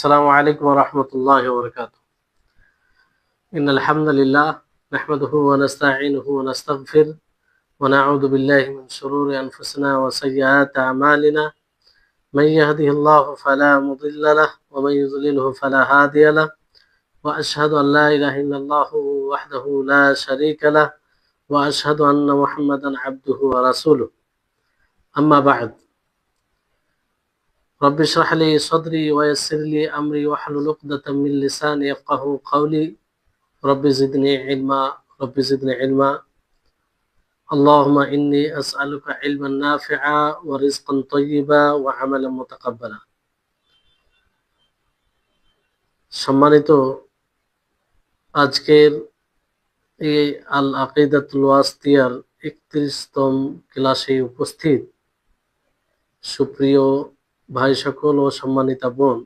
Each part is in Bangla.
السلام عليكم ورحمة الله وبركاته. إن الحمد لله نحمده ونستعينه ونستغفر ونعوذ بالله من شرور أنفسنا وسيئات أعمالنا. من يهده الله فلا مضل له ومن يضلله فلا هادي له، وأشهد أن لا إله إلا الله وحده لا شريك له، وأشهد أن محمدا عبده ورسوله. أما بعد، رب اشرح لي صدري ويسر لي أمري واحلل عقدة من لساني يفقهوا قولي. رب زدني علما رب زدني علما اللهم إني أسألك علما نافعا ورزقا طيبا وعملا متقبلا. সম্মানিত, আজকের এই আল আকিদাতুল ওয়াসিতিয়ার 31তম ক্লাসে উপস্থিত সুপ্রিয় ভাই সকল ও সম্মানিতা বোন,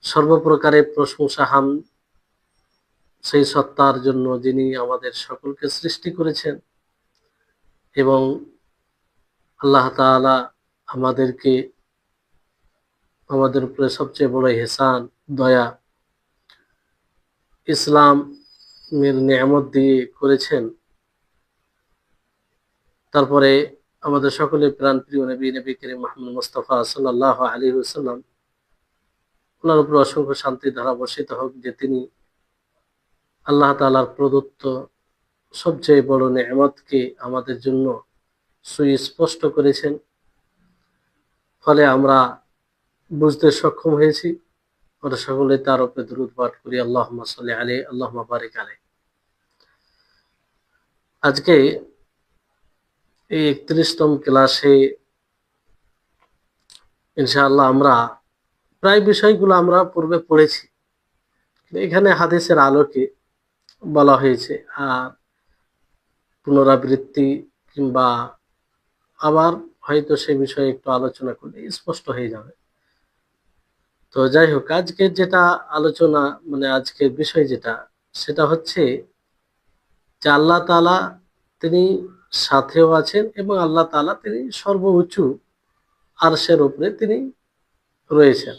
সর্বপ্রকারে প্রশংসা হাম সেই সত্তার জন্য যিনি আমাদের সকলকে সৃষ্টি করেছেন এবং আল্লাহ তাআলা আমাদের উপরে সবচেয়ে বড় ইহসান, দয়া, ইসলামের নিয়ামত দিয়ে করেছেন। তারপরে আমাদের সকলের প্রাণপ্রিয় নবী করিম মুহাম্মদ মুস্তাফা সাল্লাল্লাহু আলাইহি ওয়াসাল্লাম, ওনার উপর অসংখ্য শান্তি ধারা বর্ষিত হোক, যে তিনি আল্লাহ তাআলার প্রদত্ত সবচেয়ে বড় নিয়ামতকে আমাদের জন্য সুস্পষ্ট করেছেন। ফলে আমরা বুঝতে সক্ষম হয়েছি। আমরা সকলে তার উপরে দুরূদ পাঠ করি, আল্লাহুম্মা সাল্লি আলাইহি আল্লাহুম্মা বারিক আলাইহি। আজকে এই 31তম ক্লাসে ইনশাআল্লাহ আমরা প্রায় বিষয়গুলো আমরা পূর্বে পড়েছি, এখানে হাদিসের আলোকে বলা হয়েছে, আর পুনরাবৃত্তি কিংবা আবার হয়তো সে বিষয়ে একটু আলোচনা করলে স্পষ্ট হয়ে যাবে। তো যাই হোক, আজকের যেটা আলোচনা, আজকের বিষয় যেটা, সেটা হচ্ছে যে আল্লাহ তাআলা তিনি সাথেও আছেন এবং আল্লাহ তাআলা তিনি সর্বোচ্চ আরশের উপরে তিনি রয়েছেন।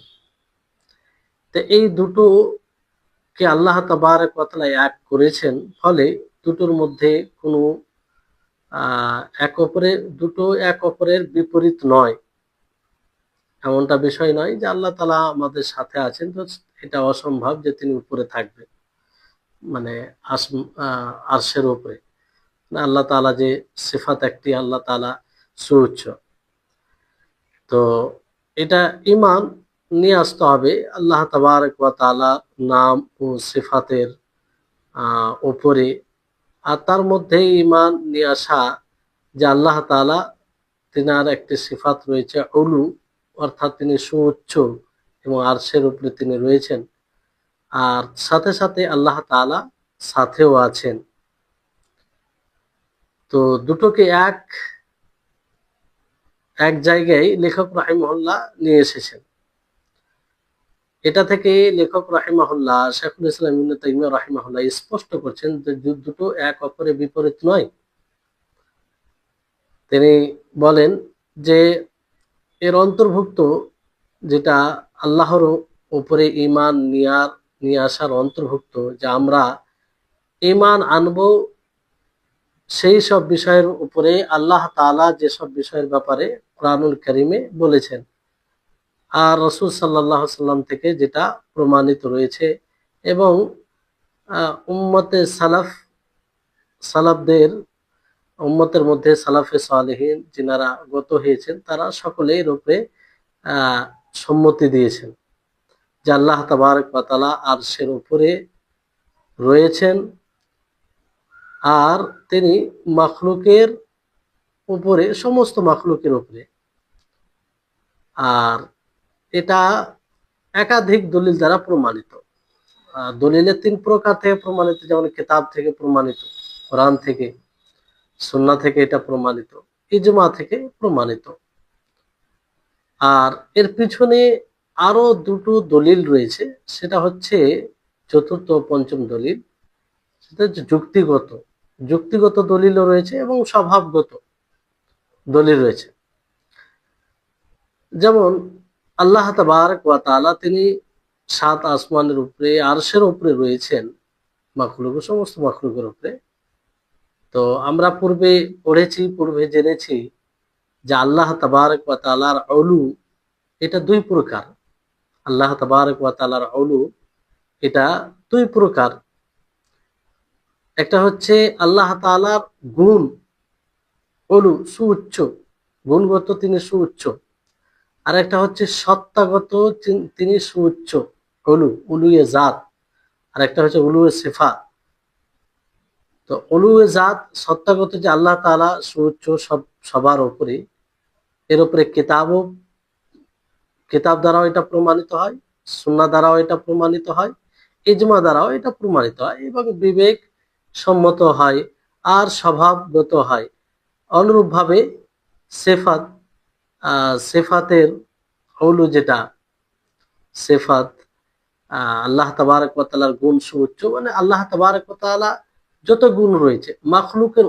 তো এই দুটোকে আল্লাহ তাবারক ওয়া তাআলা এক করেছেন, ফলে দুটোর মধ্যে কোনো দুটো এক অপরের বিপরীত নয়, এমনটা বিষয় নয় যে আল্লাহ তাআলা আমাদের সাথে আছেন তো এটা অসম্ভব যে তিনি উপরে থাকবে, আরশের উপরে। আল্লাহ তাআলা যে সিফাত একটি, আল্লাহ তাআলা সুউচ্চ। তো এটা ঈমান নিয়ে আসতে হবে আল্লাহ তাবারক ওয়া তাআলা নাম ও সিফাতের উপরে, আর তার মধ্যে ঈমান নিয়ে আসা যে আল্লাহ তাআলা তিনার একটি সিফাত রয়েছে উলু, অর্থাৎ তিনি সুউচ্চ এবং আরশের উপরে তিনি রয়েছেন, আর সাথে সাথে আল্লাহ তাআলা সাথেও আছেন। তো দুটোকে এক জায়গায় লেখক রাহিমাহুল্লাহ নিয়ে এসেছেন। এটা থেকে লেখক রাহিমাহুল্লাহ, শাইখুল ইসলাম ইবনে তাইমিয়া রাহিমাহুল্লাহ স্পষ্ট করছেন যে দুটো এক অপরের বিপরীত নয়। তিনি বলেন যে এর অন্তর্ভুক্ত যেটা আল্লাহর উপরে ঈমান নিয়ে আসার অন্তর্ভুক্ত, যে আমরা ঈমান আনবো সেই সব বিষয়ের উপরে আল্লাহ তাআলা যেসব বিষয়ের ব্যাপারে কুরআনুল কারীমে বলেছেন, আর রাসূল সাল্লাল্লাহু আলাইহি সাল্লাম থেকে যেটা প্রমাণিত রয়েছে, এবং উম্মতে সালাফদের উম্মতের মধ্যে সালাফে সালেহিন যিনারা গত হয়েছেন, তারা সকলে এর উপরে সম্মতি দিয়েছেন যে আল্লাহ তাবারক ওয়া তাআলা আরশের উপরে রয়েছেন, আর তিনি মাখলুকের উপরে, সমস্ত মাখলুকের উপরে। আর এটা একাধিক দলিল দ্বারা প্রমাণিত। দলিলের 3 প্রকার থেকে প্রমাণিত, যেমন কিতাব থেকে প্রমাণিত, কোরআন থেকে, সুন্নাহ থেকে এটা প্রমাণিত, ইজমা থেকে প্রমাণিত। আর এর পিছনে আরো দুটো দলিল রয়েছে, সেটা হচ্ছে চতুর্থ ও পঞ্চম দলিল। সেটা হচ্ছে যুক্তিগত দলিলও রয়েছে এবং স্বভাবগত দলিল রয়েছে। যেমন আল্লাহ তাবারক ওয়া তাআলা তিনি সাত আসমানের উপরে আরশের উপরে রয়েছেন, মাখলুক সমস্ত মাখলুকের উপরে। তো আমরা পূর্বে পড়েছি, পূর্বে জেনেছি যে আল্লাহ তাবারক ওয়া তাআলার উলু এটা দুই প্রকার। আল্লাহ তাবারক ওয়া তাআলার উলু এটা দুই প্রকার। একটা হচ্ছে আল্লাহ তাআলার গুণ, উলু সুউচ্চ, গুণগত তিনি সুউচ্চ। আর একটা হচ্ছে সত্তাগত, তিনি সুউচ্চ, উলুয়ে জাত। আর একটা হচ্ছে উলুয়ে সিফাত। তো উলুয়ে জাত সত্তাগত, যে আল্লাহ তাআলা সুউচ্চ সবার উপরে, এর উপরে কিতাব দ্বারাও এটা প্রমাণিত হয়, সুন্নাহ দ্বারাও এটা প্রমাণিত হয়, ইজমা দ্বারাও এটা প্রমাণিত হয় এবং বিবেক সম্মত হয় আর স্বভাবগত হয়। অনুরূপভাবে সেফাত, সেফাতের উলু যেটা সেফাত, আল্লাহ তাবারক ওয়া তাআলার গুণ সুউচ্চ, মানে আল্লাহ তাবারক ওয়া তাআলা যত গুণ রয়েছে মাখলুকের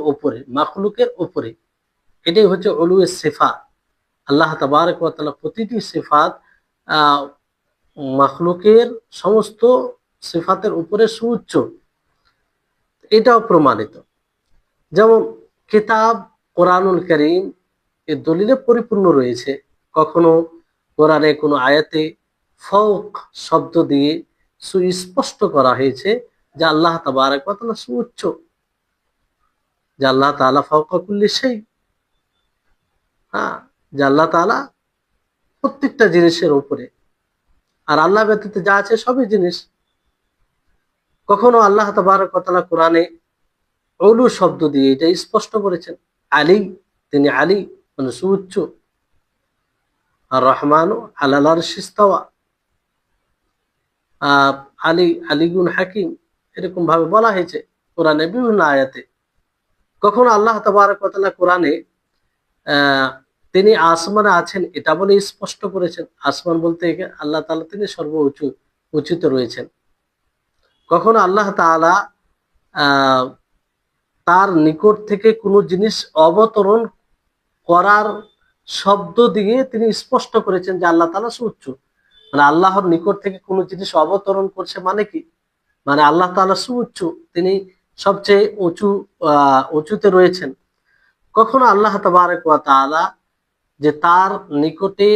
উপরে, এটাই হচ্ছে উলুয়ে সিফাত। আল্লাহ তাবারক ওয়া তাআলা প্রতিটি সিফাত মাখলুকের সমস্ত সিফাতের উপরে সুউচ্চ, এটাও প্রমাণিত। যেমন কিতাব কোরআনুল কারীম এর দলিলে পরিপূর্ণ রয়েছে। কখনো কোরআনে কোনো আয়াতে ফৌক শব্দ দিয়ে সুস্পষ্ট করা হয়েছে যে আল্লাহ তাবারক ওয়া তাআলা সুউচ্চ, যে আল্লাহ তাআলা ফাওকা কুল্লি শাই, হ্যাঁ, যে আল্লাহ তাআলা প্রত্যেকটা জিনিসের উপরে, আর আল্লাহ ব্যতীত যা আছে সবই জিনিস। কখনো আল্লাহ তাবারক ওয়া তাআলা কোরআনে উলু শব্দ দিয়ে এটা স্পষ্ট করেছেন। আলী, তিনি আলী মানে সুউচ্চ। আর রহমান আলাল আরশি ইস্তাওয়া, আলী আলিগুন হাকিম, এরকম ভাবে বলা হয়েছে কোরআনে বিভিন্ন আয়াতে। কখনো আল্লাহ তাবারক ওয়া তাআলা কোরআনে তিনি আসমানে আছেন এটা বলে স্পষ্ট করেছেন। আসমান বলতে আল্লাহ তাআলা তিনি উচ্চতে রয়েছেন। কখনো আল্লাহ তাআলা তার নিকট থেকে কোনো জিনিস অবতরণ করার শব্দ দিয়ে তিনি স্পষ্ট করেছেন যে আল্লাহ তাআলা সুউচ্চ, মানে আল্লাহর নিকট থেকে কোনো জিনিস অবতরণ করছে মানে কি, মানে আল্লাহ তাআলা সুউচ্চ, তিনি সবচেয়ে উঁচুতে রয়েছেন। কখনো আল্লাহ তাবারক ওয়া তাআলা যে তার নিকটে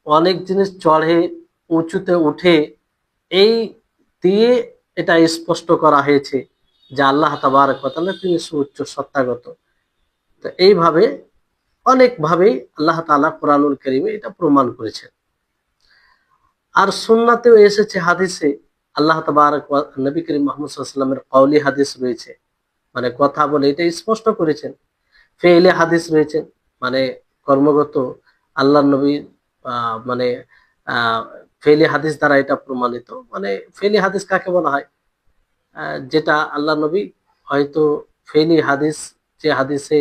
অনেক জিনিস চড়ে উঁচুতে উঠে, এই দিয়ে এটা স্পষ্ট করা হয়েছে যে আল্লাহ তাবারক ওয়া তাআলা তিনি সুউচ্চ সত্তাগত। তো এইভাবে অনেকভাবেই আল্লাহ তাআলা কোরআনুল কারীমে এটা প্রমাণ করেছেন। আর সুন্নাতেও এসেছে, হাদিসে আল্লাহ তাবারক ওয়া নবী করিম মুহাম্মদ সাল্লাল্লাহু আলাইহি ওয়াসাল্লামের কওলি হাদিস রয়েছে, মানে কথা বলে এটা স্পষ্ট করেছেন। ফেইলে হাদিস রয়েছে, মানে কর্মগত আল্লাহ নবীর মানে ফেইলি হাদিস দ্বারা এটা প্রমাণিত। মানে ফেইলি হাদিস কাকে বলা হয়, যেটা আল্লাহ নবী হয়তো ফেইলি হাদিস, যে হাদিসে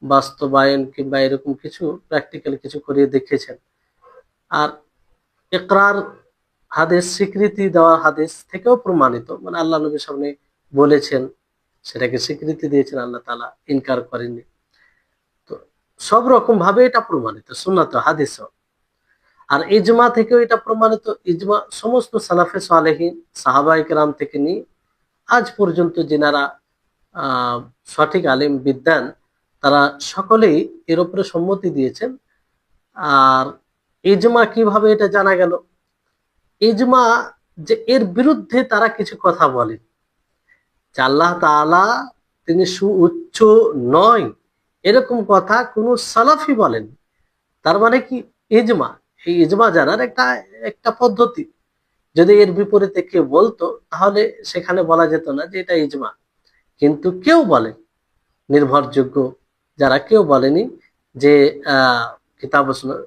বাস্তবায়ন কিংবা এরকম কিছু প্র্যাকটিক্যাল কিছু করিয়ে দেখিয়েছেন। আর ইকরার হাদিস, স্বীকৃতি দেওয়া হাদিস থেকেও প্রমাণিত, মানে আল্লাহ নবীর সামনে বলেছেন, সেটাকে স্বীকৃতি দিয়েছেন, আল্লাহ তাআলা ইনকার করেননি। তো সব রকম ভাবে এটা প্রমাণিত সুন্নাত হাদিসও। আর ইজমা থেকেও এটা প্রমাণিত। ইজমা সমস্ত সালাফে সালেহিন সাহাবায়ে কেরাম থেকে নিয়ে আজ পর্যন্ত যেনারা সঠিক আলিম বিদ্যান, তারা সকলেই এর উপরে সম্মতি দিয়েছেন। আর ইজমা কিভাবে এটা জানা গেল, ইজমা যে এর বিরুদ্ধে তারা কিছু কথা বলে যে আল্লাহ তাআলা তিনি সুউচ্চ নয়, এরকম কথা কোন সালাফি বলেন। তার মানে কি, ইজমা, এই ইজমা জানার একটা পদ্ধতি। যদি এর বিপরীতে কেউ বলতো তাহলে সেখানে বলা যেত না যে এটা ইজমা। কিন্তু কেউ বলে, নির্ভরযোগ্য যারা, কেউ বলেনি যে কিতাব সুন্নাহ,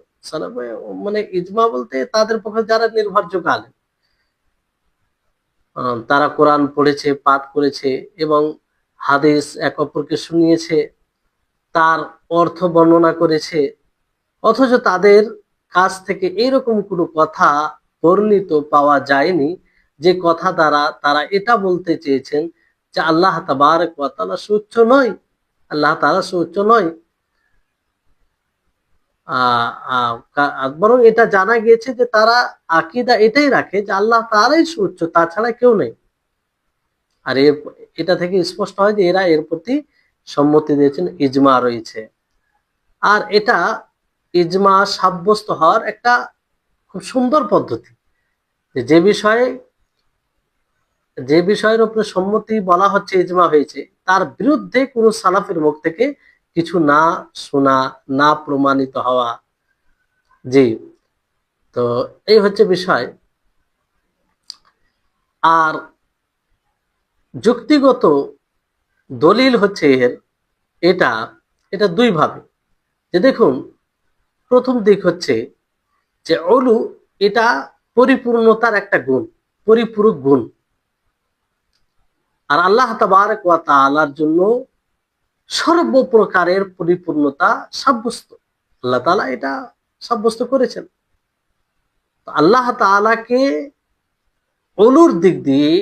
মানে ইজমা বলতে তাদের পক্ষে যারা নির্ভরযোগ্য আলেম, তারা কোরআন পড়েছে, পাঠ করেছে এবং হাদিস এক অপরকে শুনিয়েছে, তার অর্থ বর্ণনা করেছে, অথচ তাদের কাছ থেকে এইরকম কোনো কথা বর্ণিত পাওয়া যায়নি যে কথা দ্বারা তারা এটা বলতে চেয়েছেন যে আল্লাহ তাবারক ওয়া তাআলা সুউচ্চ নয়, আল্লাহ তাআলা সুউচ্চ নয়। বরং এটা জানা গিয়েছে যে তারা আকীদা এটাই রাখে যে আল্লাহ তাআলাই সুউচ্চ, তাছাড়া কেউ নেই। আর এটা থেকে স্পষ্ট হয় যে এরা এর প্রতি সম্মতি দিয়েছেন, ইজমা রয়েছে। আর এটা ইজমা সাব্যস্ত হওয়ার একটা খুব সুন্দর পদ্ধতি, যে বিষয়ে যে বিষয়ের উপরে সম্মতি বলা হচ্ছে, ইজমা হয়েছে, তার বিরুদ্ধে কোনো সালাফের মুখ থেকে কিছু না শোনা, না প্রমাণিত হওয়া। জি, তো এই হচ্ছে বিষয়। আর যুক্তিগত দলিল হচ্ছে এটা এটা দুই ভাবে। যে দেখুন, প্রথম দিক হচ্ছে যে উলু এটা পরিপূর্ণতার একটা গুণ, পরিপূরক গুণ। আর আল্লাহ তাবারক ওয়া তাআলার জন্য সর্বপ্রকারের পরিপূর্ণতা সাব্যস্ত, আল্লাহ তাআলা এটা সাব্যস্ত করেছেন। আল্লাহ তাআলাকে উলুর দিক দিয়ে,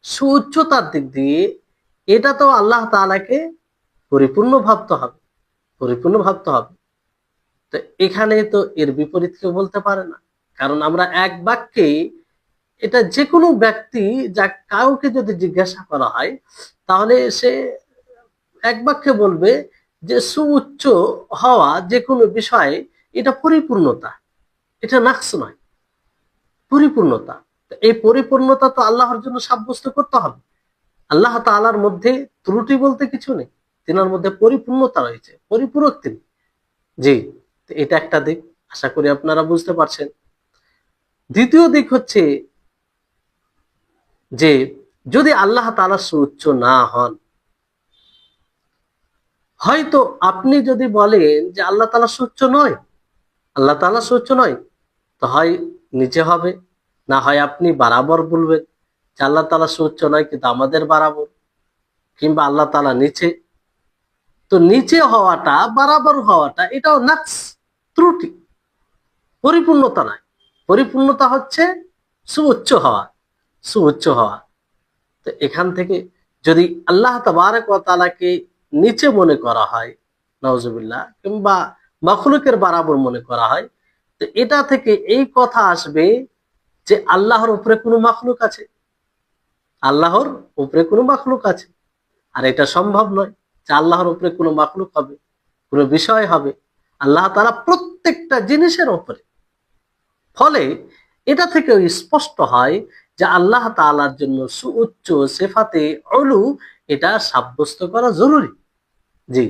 সুউচ্চতার দিক দিয়ে, এটা তো আল্লাহ তাআলাকে পরিপূর্ণ ভাবতে হবে, পরিপূর্ণ ভাবতে হবে। তো এখানে তো এর বিপরীত কেউ বলতে পারে না, কারণ আমরা এক বাক্যে, এটা যে কোনো ব্যক্তি, যা কাউকে যদি জিজ্ঞাসা করা হয়, তাহলে সে এক বাক্যে বলবে যে সুউচ্চ হওয়া যে কোনো বিষয়ে এটা পরিপূর্ণতা, এটা নাকস নয়, পরিপূর্ণতা। এই পরিপূর্ণতা তো আল্লাহর জন্য সাব্যস্ত করতে হবে। আল্লাহ তাআলার মধ্যে ত্রুটি বলতে কিছু নেই, তিনার মধ্যে পরিপূর্ণতা রয়েছে, পরিপূরক তিনি। জি, এটা একটা দিক, আশা করি আপনারা বুঝতে পারছেন। দ্বিতীয় দিক হচ্ছে যে যদি আল্লাহ তাআলা সুউচ্চ না হন, হয়তো আপনি যদি বলেন যে আল্লাহ তাআলা সুউচ্চ নয়, আল্লাহ তাআলা সুউচ্চ নয়, তো হয় নিচে হবে, না হয় আপনি বরাবর বলবেন যে আল্লাহ তাআলা সুউচ্চ নয় কিন্তু আমাদের বরাবর, কিংবা আল্লাহ তাআলা নিচে। তো নিচে হওয়াটা, বরাবর হওয়াটা, এটাও নাকস, ত্রুটি, পরিপূর্ণতা নয়। পরিপূর্ণতা হচ্ছে সুউচ্চ হওয়া, সুউচ্চ হওয়া। তো এখান থেকে যদি আল্লাহ তাবারক ওয়া তাআলাকে নিচে মনে করা হয়, নাউজুবিল্লাহ, কিংবা মাখলুকের বরাবর মনে করা হয়, তো এটা থেকে এই কথা আসবে যে আল্লাহর উপরে কোনো মাখলুক আছে, আল্লাহর উপরে কোনো মাখলুক আছে। আর এটা সম্ভব নয় যে আল্লাহর উপরে কোনো মাখলুক হবে, কোনো বিষয় হবে। আল্লাহ তাআলা প্রত্যেকটা জিনিসের উপরে। ফলে এটা থেকে স্পষ্ট হয় যে আল্লাহ তাআলার জন্য সুউচ্চ সিফাতে উলু এটা সাব্যস্ত করা জরুরি। জি,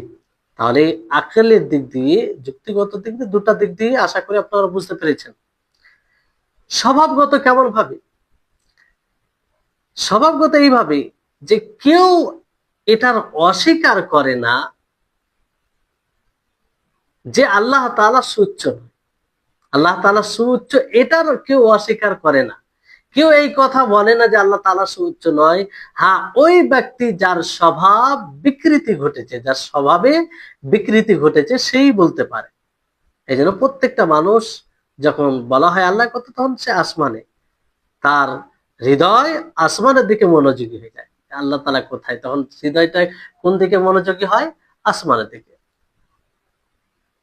তাহলে আকলের দিক দিয়ে, যুক্তিগত দিক দিয়ে, দুটা দিক দিয়ে আশা করি আপনারা বুঝতে পেরেছেন। স্বভাবগত কেমন ভাবে? স্বভাবগত এইভাবে যে কেউ এটার অস্বীকার করে না যে আল্লাহ তাআলা সুউচ্চ, আল্লাহ তাআলা সুউচ্চ, এটার কেউ অস্বীকার করে না। কেউ এই কথা বলে না যে আল্লাহ তাআলা সুউচ্চ নয়। হ্যাঁ, ওই ব্যক্তি যার স্বভাব বিকৃতি ঘটেছে, যার স্বভাবে বিকৃতি ঘটেছে, সেই বলতে পারে। এই জন্য প্রত্যেকটা মানুষ যখন বলা হয় আল্লাহ কথা, তখন সে আসমানে, তার হৃদয় আসমানের দিকে মনোযোগী হয়ে যায়। আল্লাহ তাআলা কোথায়, তখন হৃদয়টা কোন দিকে মনোযোগী হয়? আসমানের দিকে।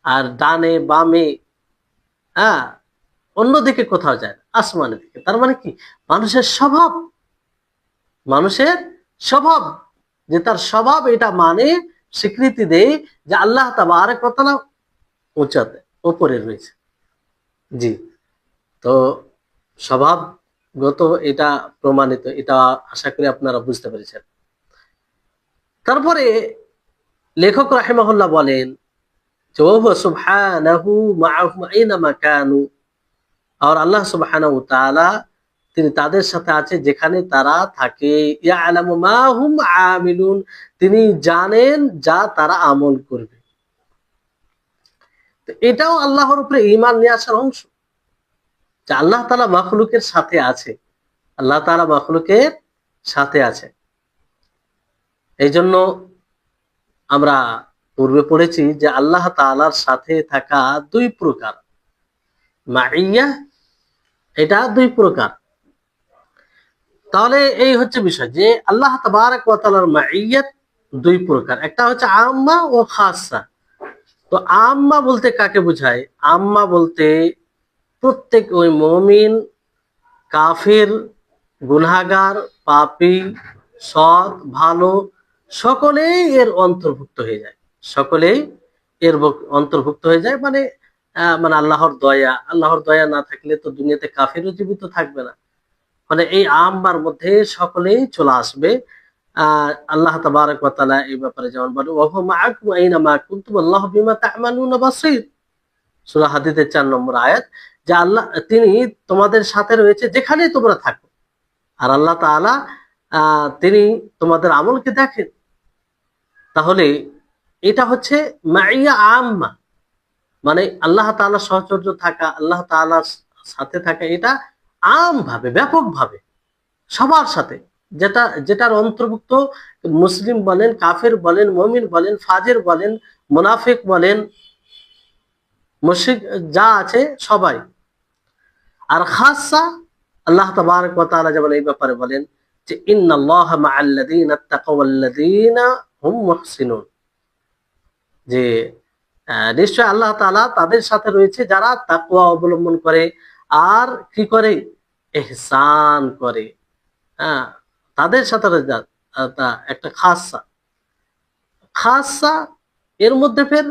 আর ডানে বামে, হ্যাঁ, অন্যদিকে কোথাও যায় না, আসমানের দিকে। তার মানে কি? মানুষের স্বভাব, মানুষের স্বভাব, যে তার স্বভাব এটা মানে, স্বীকৃতি দেয় যে আল্লাহ তাবারক ওয়া তাআলা উচ্চতে, উপরে রয়েছে। জি, তো স্বভাবগত এটা প্রমাণিত, এটা আশা করি আপনারা বুঝতে পেরেছেন। তারপরে লেখক রাহিমাহুল্লাহ বলেন যে ওয়া সুবহানাহু মাআহুম আইনামা কানু, আর আল্লাহ সুবহানাহু ওয়া তাআলা তিনি তাদের সাথে আছে যেখানে তারা থাকে। ইয়ালামু মা হুম আমিলুন, তিনি জানেন যা তারা আমল করবে। তো এটাও আল্লাহর উপরে ঈমান নিয়ে আসার অংশ, যে আল্লাহ তাআলা মাখলুকের সাথে আছে, আল্লাহ তাআলা মাখলুকের সাথে আছে। এই জন্য আমরা পূর্বে পড়েছি যে আল্লাহ তাআলার সাথে থাকা দুই প্রকার, মাইয়্যাহ, এটা দুই প্রকার। তাহলে এই হচ্ছে বিষয় যে আল্লাহ তাবারক ওয়া তাআলার মাইয়্যাত দুই প্রকার, একটা হচ্ছে আম্মা ও খাসা। তো তো আম্মা বলতে কাকে বোঝায়? আম্মা বলতে প্রত্যেক ওই মুমিন, কাফির, গুনাহগার, পাপী, সৎ, ভালো, সকলেই এর অন্তর্ভুক্ত হয়ে যায়। সকলেই এর অন্তর্ভুক্ত হয়ে যায়, মানে মানে আল্লাহর দয়া না থাকলে তো দুনিয়াতে কাফিরও জীবিত থাকবে না। মানে এই আম্মার মধ্যে সকলেই চলে আসবে। আল্লাহ তাবারক ওয়া তাআলা এই ব্যাপারে যেমন বলে, ওয়া হুয়া মাআকুম আইনামা কুনতুম আল্লাহু বিমা তা'মালুনা বাসীর। সূরা হাদীদের 4 নম্বর আয়াত, যে আল্লাহ তিনি তোমাদের সাথে রয়েছে যেখানেই তোমরা থাকো। আর আল্লাহ তাআলা তিনি তোমাদের আমলকে দেখেন। তাহলে এটা হচ্ছে মাইয়া আম্মা, মানে আল্লাহ তাআলার সাহচর্য থাকা, আল্লাহ তাআলার সাথে থাকা, এটা আম ভাবে, ব্যাপক ভাবে সবার সাথে, যেটার অন্তর্ভুক্ত মুসলিম বলেন, কাফের বলেন, মুমিন বলেন, ফাজির বলেন, মুনাফিক বলেন, মুশরিক যা আছে সবাই। আর খাসা আল্লাহ তাবারক ওয়া তাআলা যেমন এই ব্যাপারে বলেন যে ইন্নাল্লাহা মাআল্লাযীনা ইত্তাকাও ওয়াল্লাযীনা হুম মুহসিনুন, যে নিশ্চয় আল্লাহ তাআলা তাদের সাথে রয়েছে যারা তাকওয়া অবলম্বন করে আর কি করে, ইহসান করে। হ্যাঁ, তাদের সাথে একটা খাসা। খাসা এর মধ্যে ফের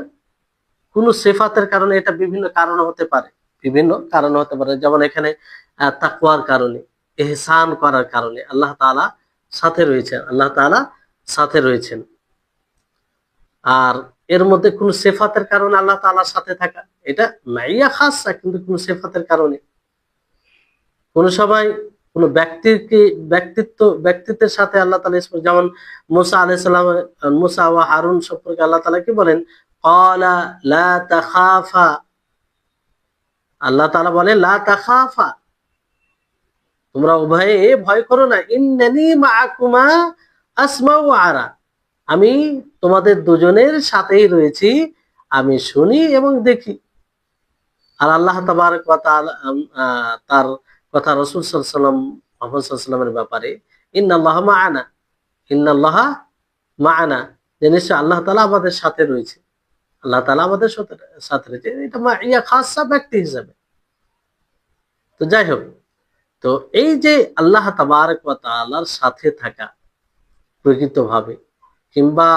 কোন সিফাতের কারণে, এটা বিভিন্ন কারণ হতে পারে, বিভিন্ন কারণ হতে পারে। যেমন এখানে তাকওয়ার কারণে, ইহসান করার কারণে আল্লাহ তাআলা সাথে রয়েছেন, আল্লাহ তাআলা সাথে রয়েছেন। আর এর মধ্যে কোন সিফাতের কারণে আল্লাহ তাআলার সাথে থাকা, এটা মাইয়া খাসা, কিন্তু কোন সিফাতের কারণে। কোন সময় কোন ব্যক্তিত্বের সাথে আল্লাহ তাআলা, যেমন মুসা আলাইহিস সালাম, মুসা ওয়া হারুন সম্পর্কে আল্লাহ তাআলা কি বলেন, ক্বালা লা তাখাফা, আল্লাহ তাআলা বলেন লা তাখাফা, তোমরা উভয়ে ভয় করো না, ইন্নানি মাআকুমা আসমাউ ওয়া আরা, আমি তোমাদের দুজনের সাথেই রয়েছি, আমি শুনি এবং দেখি। আর আল্লাহ তাবারক ওয়া তাআলা তার কথা রাসূল সাল্লাল্লাহু আলাইহি ওয়াসাল্লাম, মুহাম্মদ সাল্লাল্লাহু আলাইহি ওয়াসাল্লামের ব্যাপারে, ইন্নাল্লাহা মাআনা, ইন্নাল্লাহা মাআনা, যে নিশ্চয় আল্লাহ তাআলা আমাদের সাথে রয়েছে, আল্লাহ তাআলা আমাদের সাথে রয়েছে। এটা মাইয়া খাসা ব্যক্তি হিসাবে। তো যাই হোক, তো এই যে আল্লাহ তাবারক ওয়া তাআলার সাথে থাকা প্রকৃতভাবে, কিংবা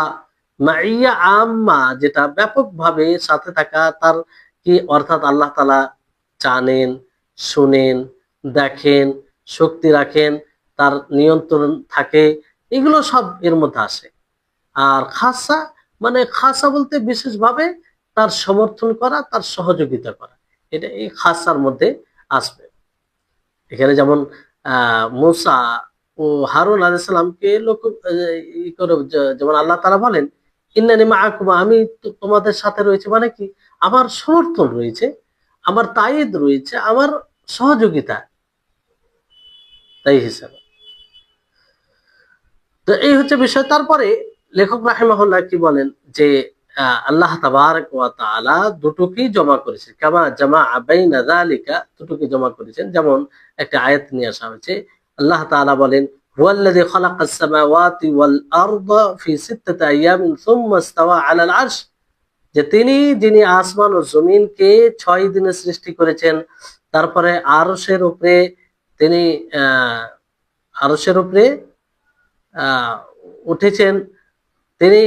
মাইয়া আম্মা যেটা ব্যাপকভাবে সাথে থাকা, তার কি অর্থাৎ আল্লাহ তাআলা জানেন, শুনেন, দেখেন, শক্তি রাখেন, তার নিয়ন্ত্রণ থাকে, এগুলো সব এর মধ্যে আসে। আর খাসা মানে খাসা বলতে বিশেষভাবে তার সমর্থন করা, তার সহযোগিতা করা, এটা এই খাসার মধ্যে আসবে। এখানে যেমন মুসা ও হারুন আলাইহিস সালামকে যেমন আল্লাহ তাআলা বলেন ইন্নানি মাআকুমা, আমি তোমাদের সাথে রয়েছে, মানে কি, আমার সমর্থন রয়েছে, আমার তাইদ রয়েছে, আমার সহযোগিতা, তাই হিসাবে। তো এই হচ্ছে বিষয়। তারপরে লেখক রাহিমাহুল্লাহ কি বলেন, যে আল্লাহ তাবারক ওয়া তাআলা দুটোকেই জমা করেছেন, কামা জামা বাইনা যালিকা, দুটোকে জমা করেছেন। যেমন একটা আয়াত নিয়ে আসা হয়েছে, আল্লাহ তাআলা বলেন হুয়াল্লাযী খালাকাস সামাওয়াতি ওয়াল আরদা ফি সিত্তাতি আইয়ামিন সুম্মা ইসতাওয়া আলাল আরশ, যে যিনি আসমান ও জমিনকে 6 দিনে সৃষ্টি করেছেন, তারপরে আরশের উপরে তিনি আরশের উপরে উঠেছেন, তিনি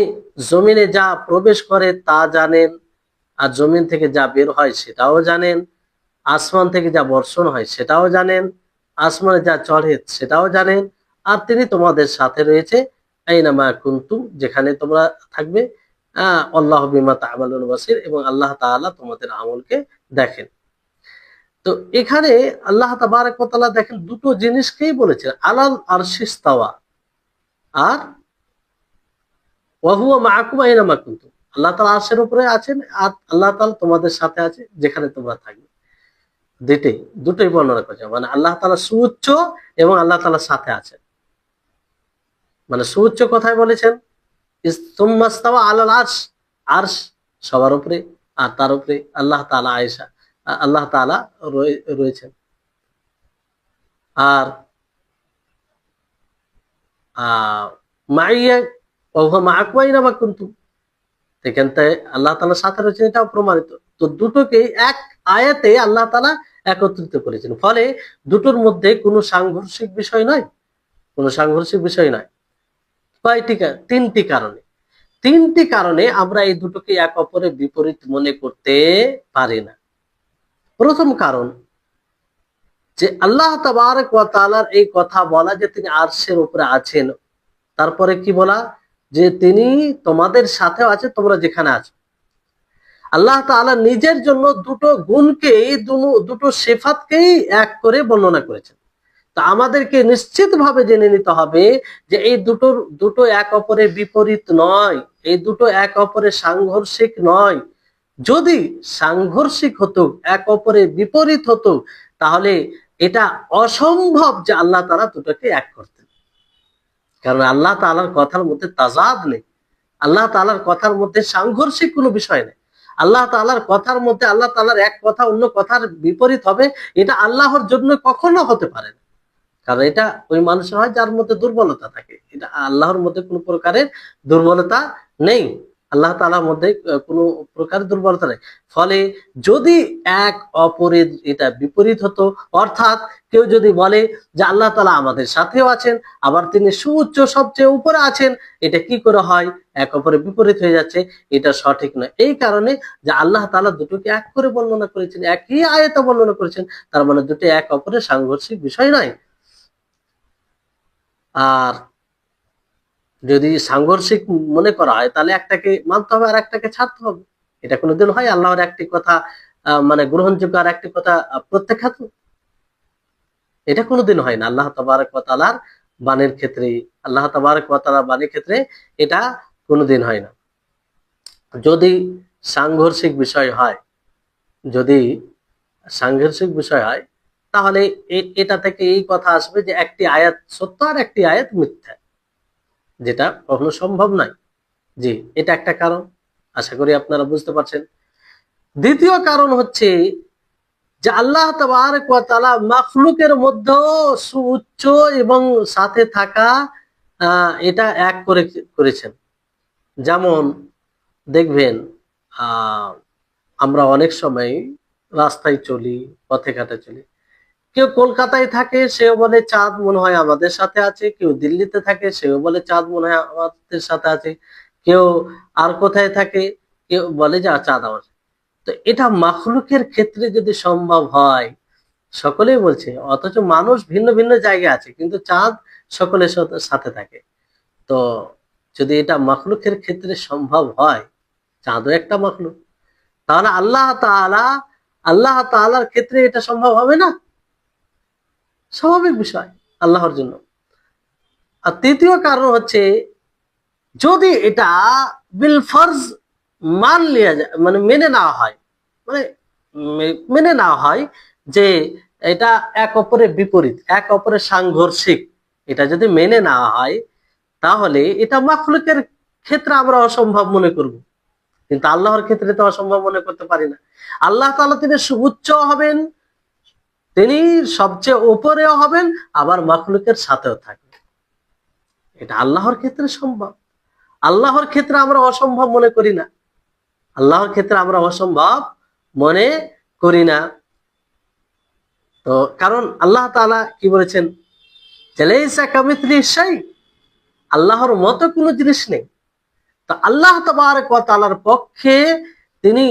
জমিনে যা প্রবেশ করে তা জানেন, আর জমিন থেকে যা বের হয় সেটাও জানেন, আসমান থেকে যা বর্ষণ হয় সেটাও জানেন, আসমানে যা চড়ে সেটাও জানেন। আর তিনি তোমাদের সাথে রয়েছে, আইনামা কুনতুম, যেখানে তোমরা থাকবে, আল্লাহু বিমা তা'মালুন বাসীর, এবং আল্লাহ তাআলা তোমাদের আমলকে দেখেন। তো এখানে আল্লাহ তাবারক ওয়া তাআলা দেখেন দুটো জিনিসকেই বলেছেন, আলাল আরশিস তাওয়া আর ওয়া হুয়া মাআকুম আইনামা কুনতুম, আল্লাহ তাআলা আরশের উপরে আছেন আর আল্লাহ তাআলা তোমাদের সাথে আছে যেখানে তোমরা থাকবে। দুটোই বর্ণনা করেছে, মানে আল্লাহ তাআলা সুউচ্চ এবং আল্লাহ তাআলার সাথে আছেন। মানে সুউচ্চ কথায় বলেছেন সুম্মা ইসতাওয়া আলাল আরশ, আরশ সবার উপরে, আর তার উপরে আল্লাহ তাআলা আল্লাহ তাআলা রয়েছেন। আর মাইয়া ওয়া হুয়া মাআকুম আইনামা কুনতুম, এখান থেকে আল্লাহ তাআলার সাথে রয়েছেন, এটাও প্রমাণিত। তো দুটোকে এক আয়াতে আল্লাহ তাআলা একত্রিত করেছেন, ফলে দুটোর মধ্যে কোনো সাংঘর্ষিক বিষয় নয়, কোনো সাংঘর্ষিক বিষয় নয়। তিনটি কারণে, তিনটি কারণে আমরা এই দুটোকে এক অপরের বিপরীত মনে করতে পারি না। প্রথম কারণ যে আল্লাহ তাবারক ওয়া তাআলার এই কথা বলা যে তিনি আরশের উপরে আছেন, তারপরে কি বলা যে তিনি তোমাদের সাথেও আছে, তোমরা যেখানে আছো। আল্লাহ তাআলা নিজের জন্য দুটো গুণকে, দুটো সিফাতকেই এক করে বর্ণনা করেছেন। তা আমাদেরকে নিশ্চিতভাবে জেনে নিতে হবে যে এই দুটো এক অপরের বিপরীত নয়, এই দুটো এক অপরের সাংঘর্ষিক নয়। যদি সাংঘর্ষিক হতো, এক অপরের বিপরীত হতো, তাহলে এটা অসম্ভব যে আল্লাহ তাআলা দুটোকে এক করতেন। কারণ আল্লাহ তাআলার কথার মধ্যে তাজাদ নেই, আল্লাহ তাআলার কথার মধ্যে সাংঘর্ষিক কোনো বিষয় নেই। আল্লাহ তাআলার কথার মধ্যে আল্লাহ তাআলার এক কথা অন্য কথার বিপরীত হবে, এটা আল্লাহর জন্য কখনো হতে পারে না। কারণ এটা ওই মানুষের হয় যার মধ্যে দুর্বলতা থাকে, এটা আল্লাহর মধ্যে কোনো প্রকারের দুর্বলতা নেই, আল্লাহ তাআলার মধ্যে কোনো প্রকার দুর্বলতা নেই। ফলে যদি এক অপরের এটা বিপরীত হতো, অর্থাৎ কেউ যদি বলে যে আল্লাহ তাআলা আমাদের সাথেও আছেন, আবার তিনি সুউচ্চ সবচেয়ে উপরে আছেন, এটা কি করে হয়? এক অপরের বিপরীত হয়ে যাচ্ছে, এটা সঠিক নয়। এই কারণে যে আল্লাহ তাআলা দুটোকে এক করে বর্ণনা করেছেন, একই আয়াতে বর্ণনা করেছেন, তার মানে দুটো এক অপরের সাংঘর্ষিক বিষয় নয়। আর যদি সাংঘর্ষিক মনে করা হয়, তাহলে একটাকে মানতে হবে আর একটাকে ছাড়তে হবে। এটা কোনোদিন হয়? আল্লাহর একটি কথা মানে গ্রহণযোগ্য আর একটি কথা প্রত্যাখ্যাত, এটা কোনোদিন হয় না। আল্লাহ তাবারক ওয়া তাআলার বাণীর ক্ষেত্রে, আল্লাহ তাবারক ওয়া তাআলার বাণীর ক্ষেত্রে এটা কোনোদিন হয় না। যদি সাংঘর্ষিক বিষয় হয়, যদি সাংঘর্ষিক বিষয় হয়, তাহলে এটা থেকে এই কথা আসবে যে একটি আয়াত সত্য আর একটি আয়াত মিথ্যা, যেটা কখনো সম্ভব নয়। জি, এটা একটা কারণ, আশা করি আপনারা বুঝতে পারছেন। দ্বিতীয় কারণ হচ্ছে যে আল্লাহ তাবারক ওয়া তাআলা মাখলুকের মধ্যেও সুউচ্চ এবং সাথে থাকা এটা এক করেছেন। যেমন দেখবেন আমরা অনেক সময় রাস্তায় চলি, পথে ঘাটে চলি, কেউ কলকাতায় থাকে, সেও বলে চাঁদ মনে হয় আমাদের সাথে আছে, কেউ দিল্লিতে থাকে, সেও বলে চাঁদ মনে হয় আমাদের সাথে আছে, কেউ আর কোথায় থাকে, কেউ বলে যে চাঁদ আমার। তো এটা মাখলুকের ক্ষেত্রে যদি সম্ভব হয়, সকলেই বলছে, অথচ মানুষ ভিন্ন ভিন্ন জায়গায় আছে, কিন্তু চাঁদ সকলের সাথে থাকে। তো যদি এটা মাখলুকের ক্ষেত্রে সম্ভব হয়, চাঁদও একটা মাখলুক, তাহলে আল্লাহ তাআলার ক্ষেত্রে এটা সম্ভব হবে না? স্বাভাবিক বিষয় আল্লাহর জন্য। আর তৃতীয় কারণ হচ্ছে, যদি এটা বিল ফরজ মান লিয়া যায়, মানে মেনে নেওয়া হয়, মানে মেনে নেওয়া হয় যে এটা এক অপরের বিপরীত, এক অপরের সাংঘর্ষিক, এটা যদি মেনে নেওয়া হয়, তাহলে এটা মাখলুকের ক্ষেত্রে আমরা অসম্ভব মনে করব, কিন্তু আল্লাহর ক্ষেত্রে তো অসম্ভব মনে করতে পারি না। আল্লাহ তাআলা তিনি সুউচ্চ হবেন, তিনি সবচেয়ে উপরেও হবেন, আবার মাখলুকের সাথেও থাকবেন, এটা আল্লাহর ক্ষেত্রে সম্ভব। আল্লাহর ক্ষেত্রে আমরা অসম্ভব মনে করি না, আল্লাহর ক্ষেত্রে আমরা অসম্ভব মনে করি না। তো কারণ আল্লাহ তাআলা কি বলেছেন, লাইসা কামিথলিহি শাই, আল্লাহর মতো কোনো জিনিস নেই। তো আল্লাহ তাবারক ওয়া তাআলার পক্ষে তিনি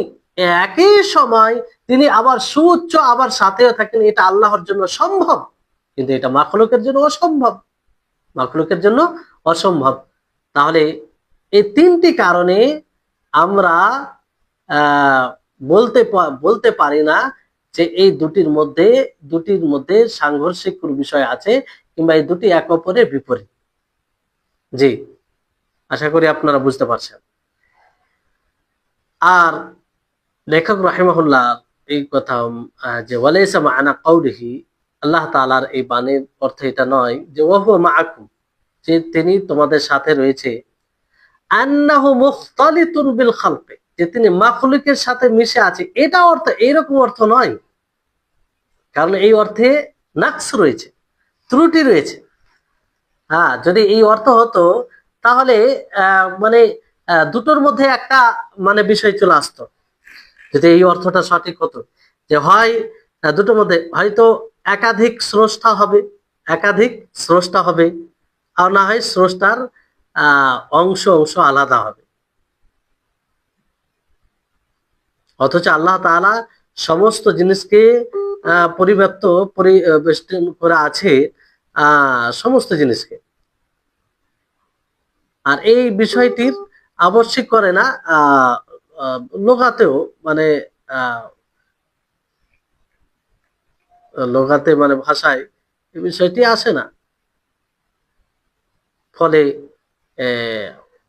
একই সময় তিনি আবার সুউচ্চ আবার সাথেও থাকেন, এটা আল্লাহর জন্য সম্ভব, কিন্তু এটা মাখলুকের জন্য অসম্ভব, মাখলুকের জন্য অসম্ভব। তাহলে এই তিনটি কারণে আমরা বলতে পারি না যে এই দুটির মধ্যে সাংঘর্ষিক কোনো বিষয় আছে, কিংবা এই দুটি এক অপরের বিপরীত। জি, আশা করি আপনারা বুঝতে পারছেন। আর লেখক রাহিমাহুল্লাহ এই কথা যে ওয়ালাইসা মা'আনা কাউলিহি, আল্লাহ তাআলার এই বাণীর অর্থ এটা নয় যে ওয়া হুয়া মা'আকুম, যে তিনি তোমাদের সাথে রয়েছে, আন্নাহু মুখতালিতুন বিল খালকি, যে তিনি মাখলুকের সাথে মিশে আছে, এটা অর্থ, এইরকম অর্থ নয়। কারণ এই অর্থে নাকস রয়েছে, ত্রুটি রয়েছে। হ্যাঁ, যদি এই অর্থ হতো, তাহলে মানে দুটোর মধ্যে একটা মানে বিষয় চলে আসতো, যদি এই অর্থটা সঠিক হতো, যে হয় দুটোর মধ্যে হয়তো একাধিক স্রষ্টা হবে, একাধিক স্রষ্টা হবে, আর না হয় স্রষ্টার অংশ অংশ আলাদা হবে। অথচ আল্লাহ তাআলা সমস্ত জিনিসকে পরিব্যাপ্ত পরিবেষ্টন করে আছে, সমস্ত জিনিসকে। আর এই বিষয়টির আবশ্যক করে না লোগাতেও, মানে লোগাতে মানে ভাষায় এই বিষয়টি আসে না। ফলে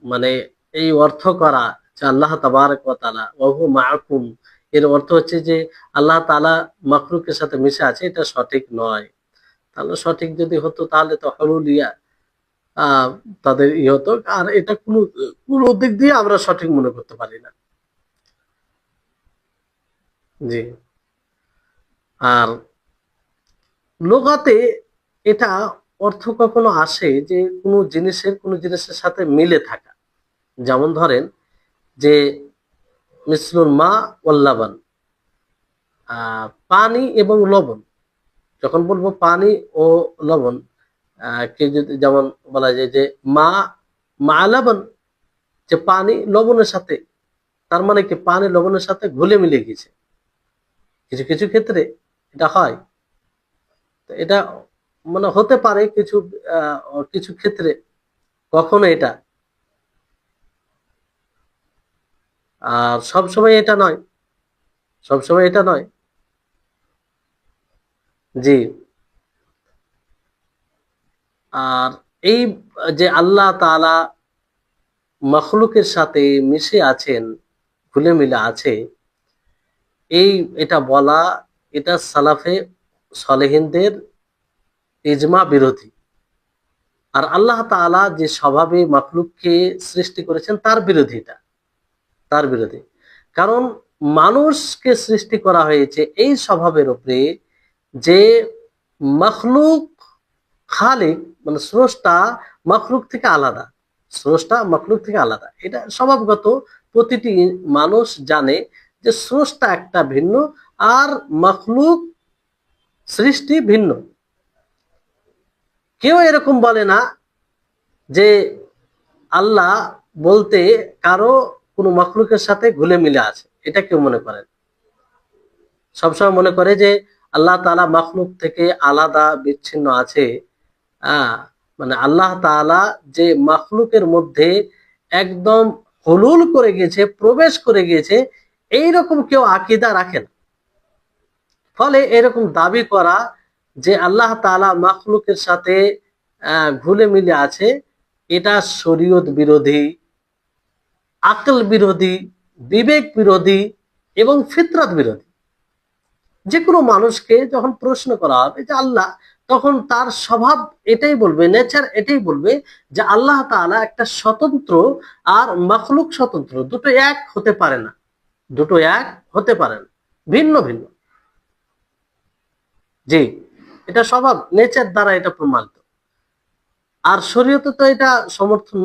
মানে এই অর্থ করা যে আল্লাহ তাবারক ওয়া তাআলা ওয়া হুয়া মাআকুম, এর অর্থ হচ্ছে যে আল্লাহ তাআলা মাখলুকের সাথে মিশে আছে, এটা সঠিক নয়। তাহলে সঠিক যদি হতো তাহলে তো হলুলিয়া তাদের হতো। আর এটা কোনো দিক দিয়ে আমরা সঠিক মনে করতে পারি না। জি। আর লোগাতে এটা অর্থ কখনো আসে যে কোনো জিনিসের সাথে মিলে থাকা। যেমন ধরেন যে মিসলুল মা ওয়াল লাবান, পানি এবং লবণ। যখন বলবো পানি ও লবণ, কে যদি যেমন বলা যায় যে মা লাবান, যে পানি লবণের সাথে, তার মানে কি পানি লবণের সাথে ঘুলে মিলে গেছে। কিছু কিছু ক্ষেত্রে এটা হয়। তো এটা মানে হতে পারে কিছু কিছু ক্ষেত্রে, কখনো এটা, আর সব সময় এটা নয়, সব সময় এটা নয়। জি। আর এই যে আল্লাহ তাআলা মখলুকের সাথে মিশে আছেন, ঘুলে মিলে আছে, এটা বলা, এটা সালাফে সালেহিনদের ইজমা বিরোধী। আর আল্লাহ তাআলা যে স্বভাবে মখলুককে সৃষ্টি করেছেন তার বিরোধী এটা, তার বিরোধী। কারণ মানুষকে সৃষ্টি করা হয়েছে এই স্বভাবের উপরে যে মখলুক, খালিক মানে স্রষ্টা মখলুক থেকে আলাদা, স্রষ্টা মখলুক থেকে আলাদা। এটা স্বভাবগত, প্রতিটি মানুষ জানে যে স্রষ্টা একটা ভিন্ন আর মখলুক সৃষ্টি ভিন্ন। কেউ এরকম বলে না যে আল্লাহ বলতে কারো কোনো মখলুকের সাথে ঘুলে মিলে আছে, এটা কেউ মনে করেন। সবসময় মনে করে যে আল্লাহ তাআলা মখলুক থেকে আলাদা বিচ্ছিন্ন আছে। মানে আল্লাহ তাআলা যে মখলুকের মধ্যে একদম হুলুল করে গিয়েছে, প্রবেশ করে গিয়েছে, এইরকম কেউ আকীদা রাখেন। ফলে এরকম দাবি করা যে আল্লাহ তাআলা মখলুকের সাথে ঘুলে মিলে আছে, এটা শরীয়ত বিরোধী, আকল বিরোধী, বিবেক বিরোধী এবং ফিতরাত বিরোধী। যে কোনো মানুষকে যখন প্রশ্ন করা হবে যে আল্লাহ, তখন তার স্বভাব এটাই বলবে, নেচার এটাই বলবে যে আল্লাহ তাআলা একটা স্বতন্ত্র আর মখলুক স্বতন্ত্র, দুটো এক হতে পারে না, দুটো এক হতে পারে না, ভিন্ন ভিন্ন। জি, এটা স্বভাব, নেচার দ্বারা এটা প্রমাণিত। আর শরীয়তে তো এটা সমর্থন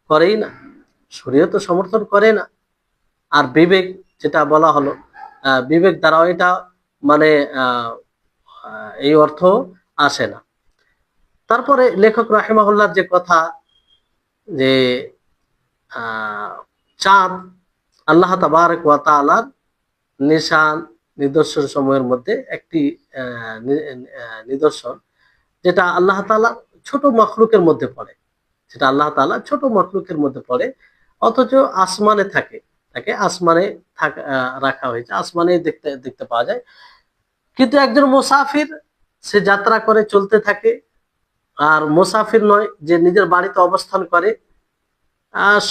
করেই না, শরীয়ত সমর্থন করে না। আর বিবেক, যেটা বলা হলো, বিবেক দ্বারাও এটা মানে এই অর্থ আসে না। তারপরে লেখক রাহিমাহুল্লাহ যে কথা, যে চাঁদ আল্লাহ তাবারক ওয়া তাআলার নিশান, নিদর্শন সময়ের মধ্যে একটি নিদর্শন, যেটা আল্লাহ তাআলা ছোট মখলুকের মধ্যে পড়ে, যেটা আল্লাহ তাআলা ছোট মখলুকের মধ্যে পড়ে, অথচ আসমানে থাকে, তাকে আসমানে রাখা হয়েছে, আসমানে দেখতে দেখতে পাওয়া যায়। কিন্তু একজন মুসাফির, সে যাত্রা করে চলতে থাকে, আর মুসাফির নয় যে নিজের বাড়িতে অবস্থান করে,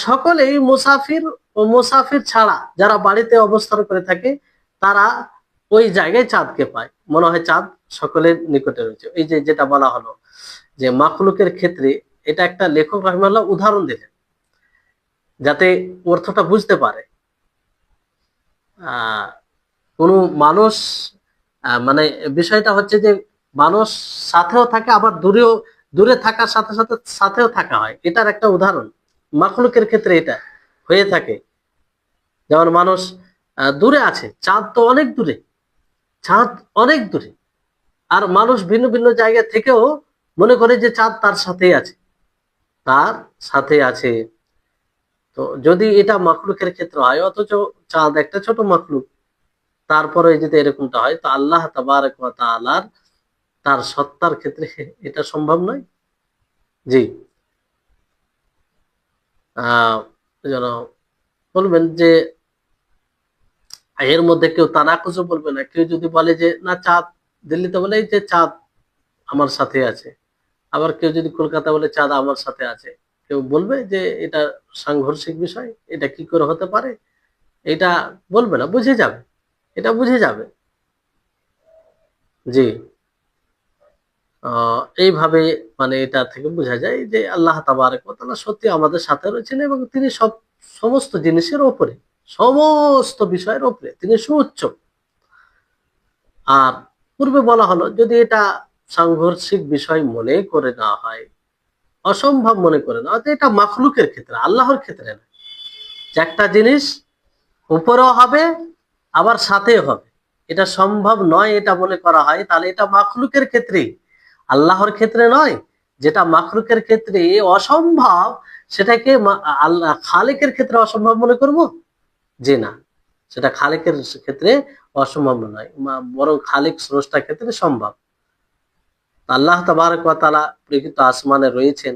সকলেই মুসাফির ও মুসাফির ছাড়া যারা বাড়িতে অবস্থান করে থাকে, তারা ওই জায়গায় চাঁদকে পায়, মনে হয় চাঁদ সকলের নিকটে রয়েছে। এই যে যেটা বলা হলো যে মাখলুকের ক্ষেত্রে, এটা একটা লেখক রাহিমাহুল্লাহ উদাহরণ দিলেন যাতে অর্থটা বুঝতে পারে। কোনো মানুষ, মানে বিষয়টা হচ্ছে যে মানুষ সাথেও থাকে, আবার দূরে থাকার সাথে সাথে সাথেও থাকা হয়, এটার একটা উদাহরণ মাখলুকের ক্ষেত্রে এটা। হয়ে থাকে। যেমন মানুষ দূরে আছে, চাঁদ তো অনেক দূরে, চাঁদ অনেক দূরে, আর মানুষ ভিন্ন ভিন্ন জায়গা থেকেও মনে করে যে চাঁদ তার সাথেই আছে, তার সাথে আছে। তো যদি এটা মাখলুকের ক্ষেত্রে হয়, অথচ চাঁদ একটা ছোট মাখলুক, তারপরে যদি এরকমটা হয়, তো আল্লাহ তাবারক ওয়া তাআলার তার সত্তার ক্ষেত্রে এটা সম্ভব নয়। জি। আহ যেন বলবেন যে এর মধ্যে কেউ তানাকুজও বলবে না। কেউ যদি বলে যে না চাঁদ দিল্লিতে, বলে এই যে চাঁদ আমার সাথে আছে, আবার কেউ যদি কলকাতা বলে চাঁদ আমার সাথে আছে, কেউ বলবে যে এটা সাংঘর্ষিক বিষয়, এটা কি করে হতে পারে, এটা বলবে না, বুঝে যাবে, এটা বুঝে যাবে। জি। এইভাবে মানে এটা থেকে বোঝা যায় যে আল্লাহ তাবারক ওয়া তাআলা সত্যি আমাদের সাথে রয়েছেন, এবং তিনি সমস্ত জিনিসের ওপরে, সমস্ত বিষয়ের ওপরে তিনি সুউচ্চ। আর পূর্বে বলা হলো, যদি এটা সাংঘর্ষিক বিষয় মনে করে না হয়, অসম্ভব মনে করে না হয়, তো এটা মাখলুকের ক্ষেত্রে, আল্লাহর ক্ষেত্রে না। যে একটা জিনিস উপরেও হবে আবার সাথেও হবে, এটা সম্ভব নয় এটা মনে করা হয়, তাহলে এটা মাখলুকের ক্ষেত্রে, আল্লাহর ক্ষেত্রে নয়। যেটা মাখলুকের ক্ষেত্রে অসম্ভব, সেটাকে আল্লাহ খালিকের ক্ষেত্রে অসম্ভব মনে করব? যে না, সেটা খালিকের ক্ষেত্রে অসম্ভব নয়, বরং খালিক স্রষ্টার ক্ষেত্রে সম্ভব। আল্লাহ তাবারক ওয়া তাআলা প্রকৃত আসমানে রয়েছেন,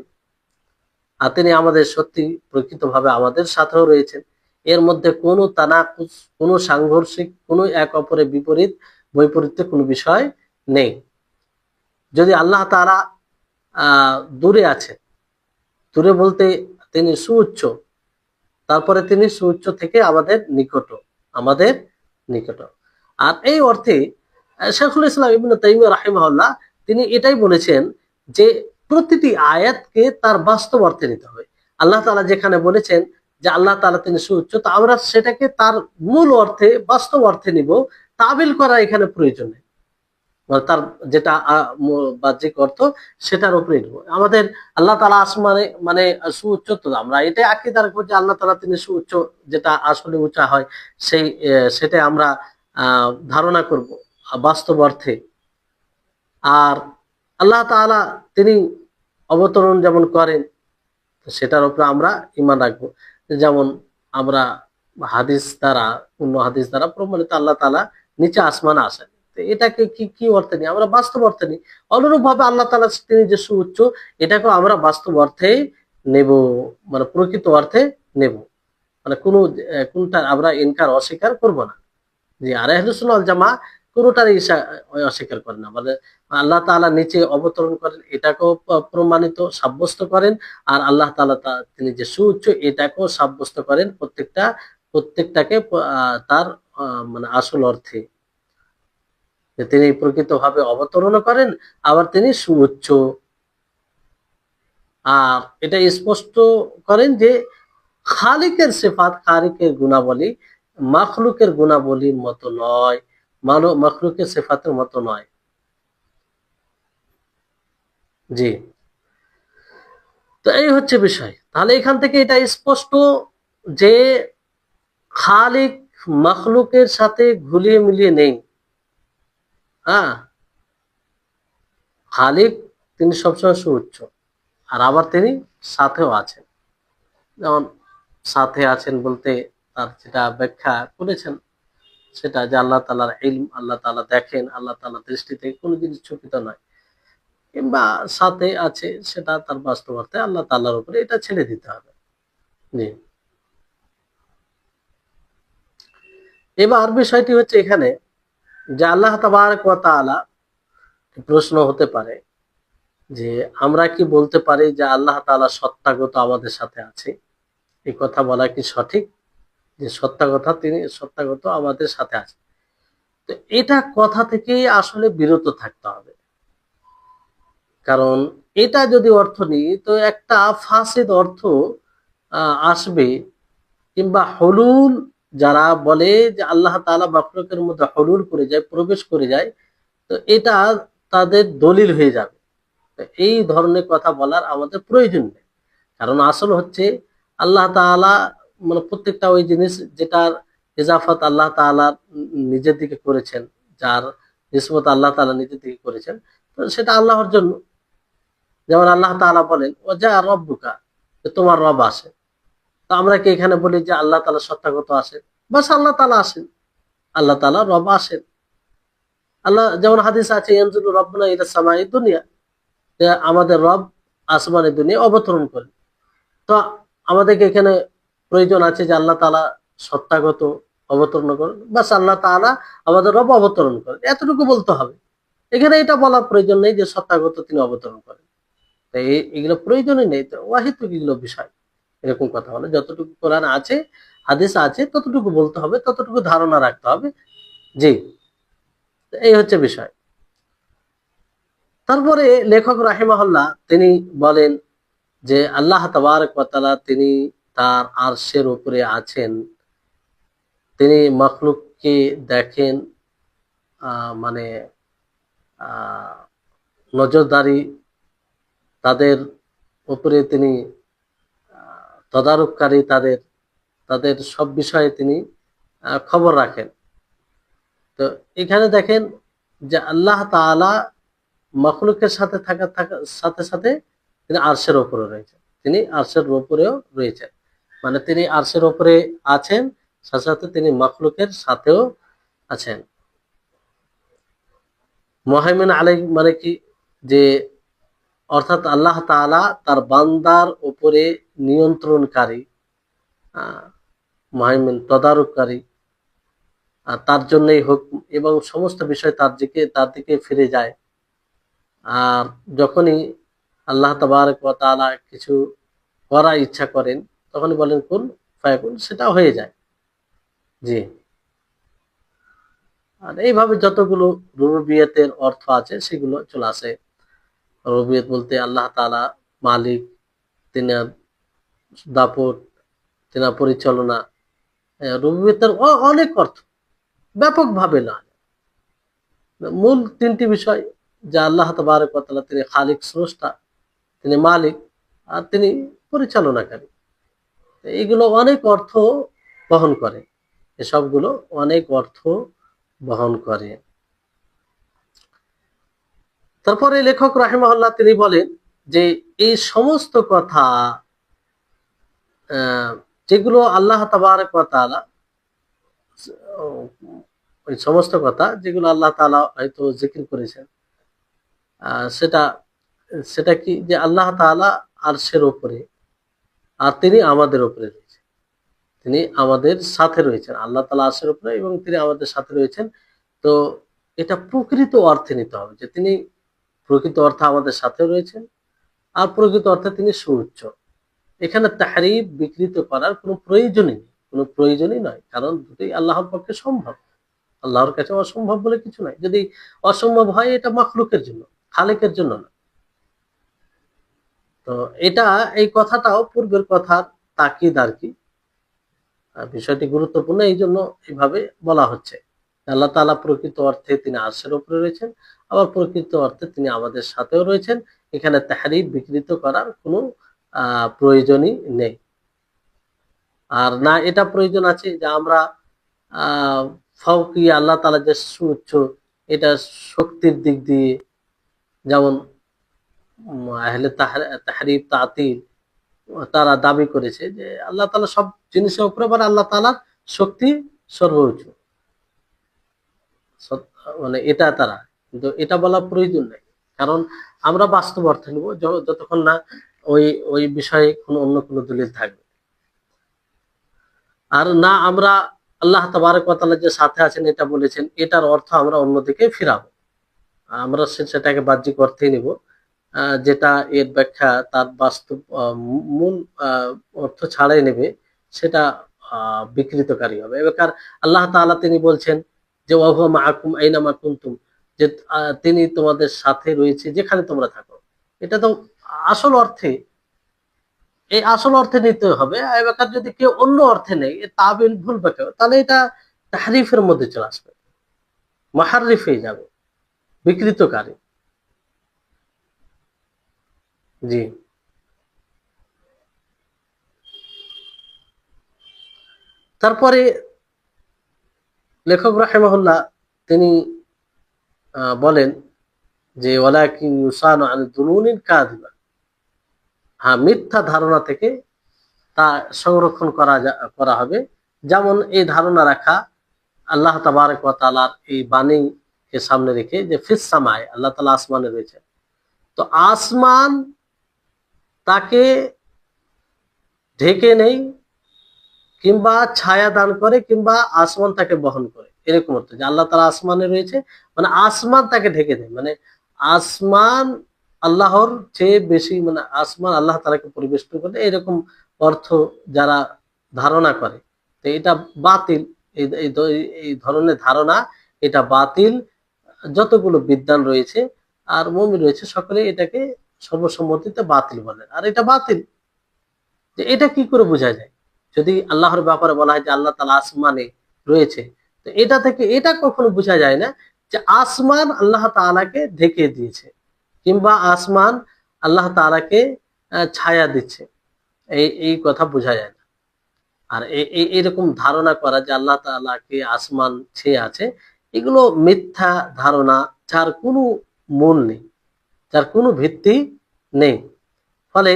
আর তিনি আমাদের সত্যি প্রকৃতভাবে আমাদের সাথেও রয়েছেন। এর মধ্যে কোনো তানাকুস, কোনো সাংঘর্ষিক, কোনো এক অপরের বিপরীত বৈপরীত্য কোনো বিষয় নেই। যদি আল্লাহ তাআলা দূরে আছে, দূরে বলতে তিনি সুউচ্চ, তারপরে তিনি সুউচ্চ থেকে আমাদের নিকট, আমাদের নিকট। আর এই অর্থে শাইখুল ইসলাম ইবনে তাইমিয়া রাহিমাহুল্লাহ তিনি এটাই বলেছেন যে প্রতিটি আয়াতকে তার বাস্তব অর্থে নিতে হবে। আল্লাহ তাআলা যেখানে বলেছেন যে আল্লাহ তাআলা তিনি সুউচ্চ, তো আমরা সেটাকে তার মূল অর্থে, বাস্তব অর্থে নিব, তাবিল করা এখানে প্রয়োজন নেই। মানে তার যেটা বাহ্যিক অর্থ, সেটার উপরে নিব। আমাদের আল্লাহ তাআলা আসমানে মানে সুউচ্চ, তো আমরা এটাই আকীদা রাখবো যে আল্লাহ তাআলা তিনি সুউচ্চ, যেটা আসলে উঁচা হয়, সেই সেটাই আমরা ধারণা করব বাস্তব অর্থে। আর আল্লাহ তাআলা তিনি অবতরণ যেমন করেন, সেটার উপরে আমরা ঈমান রাখবো। যেমন আমরা হাদিস দ্বারা, অন্য হাদিস দ্বারা প্রমাণিত আল্লাহ তাআলা নিচে আসমানে আসেন। তো এটাকে কি কি অর্থে নিই? আমরা বাস্তব অর্থে নিই। অনুরূপ ভাবে আল্লাহ তাআলা তিনি যে সুউচ্চ, এটাকেও আমরা বাস্তব অর্থেই নেব, মানে প্রকৃত অর্থে নেব। মানে কোনটা আমরা ইনকার, অস্বীকার করব না। জি। আর আহলে সুন্নাহ ওয়াল জামাআহ কোনটারই অস্বীকার করে না। মানে আল্লাহ তাআলা নিচে অবতরণ করেন, এটাকেও প্রমাণিত সাব্যস্ত করেন। আর আল্লাহ তাআলা তিনি যে সুউচ্চ, এটাকেও সাব্যস্ত করেন, প্রত্যেকটাকে তার মানে আসল অর্থে, যে তিনি প্রকৃতভাবে অবতরণ করেন, আবার তিনি সুউচ্চ। আর এটা স্পষ্ট করেন যে খালিকের সিফাত, খালিকের গুণাবলী মাখলুকের গুণাবলীর মতো নয়, মাখলুকের সিফাতের মতো নয়। জি। তো এই হচ্ছে বিষয়। তাহলে এখান থেকে এটা স্পষ্ট যে খালিক মাখলুকের সাথে ঘুলিয়ে মিলিয়ে নেই। হ্যাঁ, খালিক তিনি সবসময় সুউচ্চ, আর আবার তিনি সাথেও আছেন। যেমন সাথে আছেন বলতে তার যেটা ব্যাখ্যা করেছেন, সেটা যে আল্লাহ তাআলার ইলম, আল্লাহ তাআলা দেখেন, আল্লাহ তাআলার দৃষ্টিতে কোনো জিনিস ছুপিত নয়। কিংবা সাথে আছে, সেটা তার বাস্তব অর্থে আল্লাহ তাআলার উপরে এটা ছেড়ে দিতে হবে। জি। এবার বিষয়টি হচ্ছে এখানে যে আল্লাহ তাবারক ওয়া তাআলা, প্রশ্ন হতে পারে যে আমরা কি বলতে পারি যে আল্লাহ তাআলা সত্তাগত আমাদের সাথে আছে? এই কথা বলা কি সঠিক যে তিনি সত্তাগত আমাদের সাথে আছে? তো এটা কথা থেকেই আসলে বিরত থাকতে হবে। কারণ এটা যদি অর্থ নিই, তো একটা ফাসিদ অর্থ আসবে। কিংবা হলুল, যারা বলে যে আল্লাহ তাআলা মাখলুকের মধ্যে হলুল করে যায়, প্রবেশ করে যায়, তো এটা তাদের দলিল হয়ে যাবে। এই ধরনের কথা বলার আমাদের প্রয়োজন নেই। কারণ আসল হচ্ছে আল্লাহ তাআলা মানে প্রত্যেকটা ওই জিনিস যেটার ইজাফত আল্লাহ তাআলা নিজের দিকে করেছেন, যার নিসবত আল্লাহ তাআলা নিজের দিকে করেছেন, তো সেটা আল্লাহর জন্য। যেমন আল্লাহ তাআলা বলেন ও যা রব্বুকা, যে তোমার রব আসে। তো আমরা কি এখানে বলি যে আল্লাহ তাআলা সত্তাগত আসেন? বাস আল্লাহ তাআলা আসেন, আল্লাহ তাআলা রব আসেন। আল্লাহ যেমন হাদিস আছে ইয়ানজুলু রব্বুনা ইলা সামাই দুনিয়া, যে আমাদের রব আসমানের দুনিয়া অবতরণ করেন। তো আমাদেরকে এখানে প্রয়োজন আছে যে আল্লাহ তাআলা সত্তাগত অবতরণ করেন, বাস আল্লাহ তাআলা আমাদের রব অবতরণ করেন, এতটুকু বলতে হবে। এখানে এটা বলার প্রয়োজন নেই যে সত্তাগত তিনি অবতরণ করেন। তো এগুলো প্রয়োজনই নেই, তো ওয়াহিদুক এগুলো বিষয়। এরকম কথা বলে যতটুকু কোরআন আছে, হাদিস আছে, ততটুকু বলতে হবে, ততটুকু ধারণা রাখতে হবে। জি, এই হচ্ছে বিষয়। তারপরে লেখক রাহিমাহুল্লাহ তিনি বলেন যে আল্লাহ তাবারক ওয়া তাআলা তিনি তার আরশের উপরে আছেন, তিনি মখলুককে দেখেন, মানে নজরদারি, তাদের উপরে তিনি তদারককারী, তাদের তাদের সব বিষয়ে তিনি খবর রাখেন। তো এখানে দেখেন যে আল্লাহ তাআলা মখলুকের সাথে থাকার সাথে সাথে তিনি আরশের উপরে রয়েছেন, তিনি আরশের উপরেও রয়েছেন। মানে তিনি আরশের উপরে আছেন, সাথে সাথে তিনি মখলুকের সাথেও আছেন। মুহাইমিন আলাইহি মানে কি, যে অর্থাৎ আল্লাহ তাআলা তার বান্দার উপরে নিয়ন্ত্রণকারী, মুহাইমিন তদারককারী, তার জন্যই হোক, এবং সমস্ত বিষয় তার দিকে ফিরে যায়। আর যখনই আল্লাহ তাবারক ওয়া তাআলা কিছু করার ইচ্ছা করেন, তখনই বলেন কুন ফায়াকুন, সেটা হয়ে যায়। জি। আর এইভাবে যতগুলো রুবুবিয়তের অর্থ আছে সেগুলো চলে আসে। রুবুবিয়ত বলতে আল্লাহ তাআলা মালিক, তিনি দাপট, তিনি পরিচালনা। রুবুবিয়তের অনেক অর্থ, ব্যাপকভাবে না। মূল তিনটি বিষয়, যা আল্লাহ তাবারক ওয়া তাআলা তিনি খালিক, স্রষ্টা, তিনি মালিক, আর তিনি পরিচালনাকারী। এইগুলো অনেক অর্থ বহন করে, এসবগুলো অনেক অর্থ বহন করে। তারপরে লেখক রাহিমাহুল্লাহ তিনি বলেন যে এই সমস্ত কথা, যেগুলো আল্লাহ তাবারক ওয়া তাআলা, ওই সমস্ত কথা যেগুলো আল্লাহ তাআলা হয়তো জিকির করেছেন, সেটা সেটা কি, যে আল্লাহ তাআলা আরশের উপরে, আর তিনি আমাদের উপরে রয়েছেন, তিনি আমাদের সাথে রয়েছেন। আল্লাহ তাআলা আরশের উপরে এবং তিনি আমাদের সাথে রয়েছেন। তো এটা প্রকৃত অর্থে নিতে হবে যে তিনি প্রকৃত অর্থে আমাদের সাথে রয়েছেন, আর প্রকৃত অর্থে তিনি সুউচ্চ। এখানে তাহরিফ, বিকৃত করার কোনো প্রয়োজনই নেই, কোনো প্রয়োজনই নয়, কারণ দুটোই আল্লাহর পক্ষে সম্ভব। আল্লাহর কাছে অসম্ভব বলে কিছু নাই। যদি অসম্ভব হয়, এটা মাখলুকের জন্য, খালেকের জন্য না। তো এটা, এই কথাটাও পূর্বের কথার তাকিদ আর কি। বিষয়টি গুরুত্বপূর্ণ, এই জন্য এইভাবে বলা হচ্ছে। আল্লাহ তাআলা প্রকৃত অর্থে তিনি আরশের উপরে রয়েছেন, আবার প্রকৃত অর্থে তিনি আমাদের সাথেও রয়েছেন। এখানে তাহরিফ, বিকৃত করার কোনো প্রয়োজনই নেই। আর না এটা প্রয়োজন আছে যে আমরা ফাওকি, আল্লাহ তাআলা যে সুউচ্চ, এটা শক্তির দিক দিয়ে, যেমন আহলে তাহরিফ, তাতিল, তারা দাবি করেছে যে আল্লাহ তাআলা সব জিনিসের উপরে, আবার আল্লাহ তাআলার শক্তি সর্বোচ্চ, মানে এটা তারা, কিন্তু এটা বলার প্রয়োজন নেই। কারণ আমরা বাস্তব অর্থে নিব, যতক্ষণ না ওই ওই বিষয়ে কোনো অন্য কোনো দলিল থাকবে। আর না আমরা আল্লাহ তাবারক ওয়া তাআলা যে সাথে আছেন এটা বলেছেন, এটার অর্থ আমরা অন্যদিকে ফিরাবো। আমরা সেটাকে বাহ্যিক অর্থেই নিব, যেটা এর ব্যাখ্যা তার বাস্তব মূল অর্থ ছাড়াই নেবে, সেটা বিকৃতকারী হবে। এবার আল্লাহ তাআলা তিনি বলছেন যে ওয়া হুয়া মাআকুম আইনামা কুনতুম, যে তিনি তোমাদের সাথে রয়েছে যেখানে তোমরা থাকো। এটা তো আসল অর্থে, এই আসল অর্থে নিতে হবে। এবার যদি কেউ অন্য অর্থে নেই, তাবিল ভুল ব্যাখ্যা, তাহলে এটা তাহরিফের মধ্যে চলে আসবে, মুহাররিফ হয়ে যাবে, বিকৃতকারী। জি। তারপরে লেখক রাহিমাহুল্লাহ তিনি বলেন যে ওয়ালাকিন ইউসানু আন দুনুনিন কাযিবা, হ্যাঁ মিথ্যা ধারণা থেকে তা সংরক্ষণ করা হবে। যেমন এই ধারণা রাখা আল্লাহ তাবারক ওয়া তাআলার এই বাণীকে সামনে রেখে যে ফিস সামায়, আল্লাহ তাআলা আসমানে রয়েছে, তো আসমান তাকে ঢেকে নেই কিংবা ছায়া দান করে কিংবা আসমান তাকে বহন করে, এরকম অর্থ যে আল্লাহ তাআলা আসমানে রয়েছে মানে আসমান তাকে ঢেকে দেয়, মানে আসমান আল্লাহর চেয়ে বেশি, মানে আসমান আল্লাহ তাআলাকে পরিবেষ্টন করে, এরকম অর্থ যারা ধারণা করে, তো এটা বাতিল। এই ধরনের ধারণা এটা বাতিল। যতগুলো বিদ্বান রয়েছে আর মুমিন রয়েছে সকলে এটাকে সর্বসম্মতিতে বাতিল বলেন। আর এটা বাতিল, যে এটা কি করে বোঝা যায়? যদি আল্লাহর ব্যাপারে বলা হয় যে আল্লাহ তাআলা আসমানে রয়েছে, তো এটা থেকে এটা কখনো বোঝা যায় না যে আসমান আল্লাহ তাআলাকে ঢেকে দিয়েছে কিংবা আসমান আল্লাহ তাআলাকে ছায়া দিচ্ছে, এই কথা বোঝা যায় না। আর এরকম ধারণা করা যে আল্লাহ তাআলাকে আসমান ছেয়ে আছে, এগুলো মিথ্যা ধারণা, যার কোনো মূল নেই, যার কোনো ভিত্তি নেই। ফলে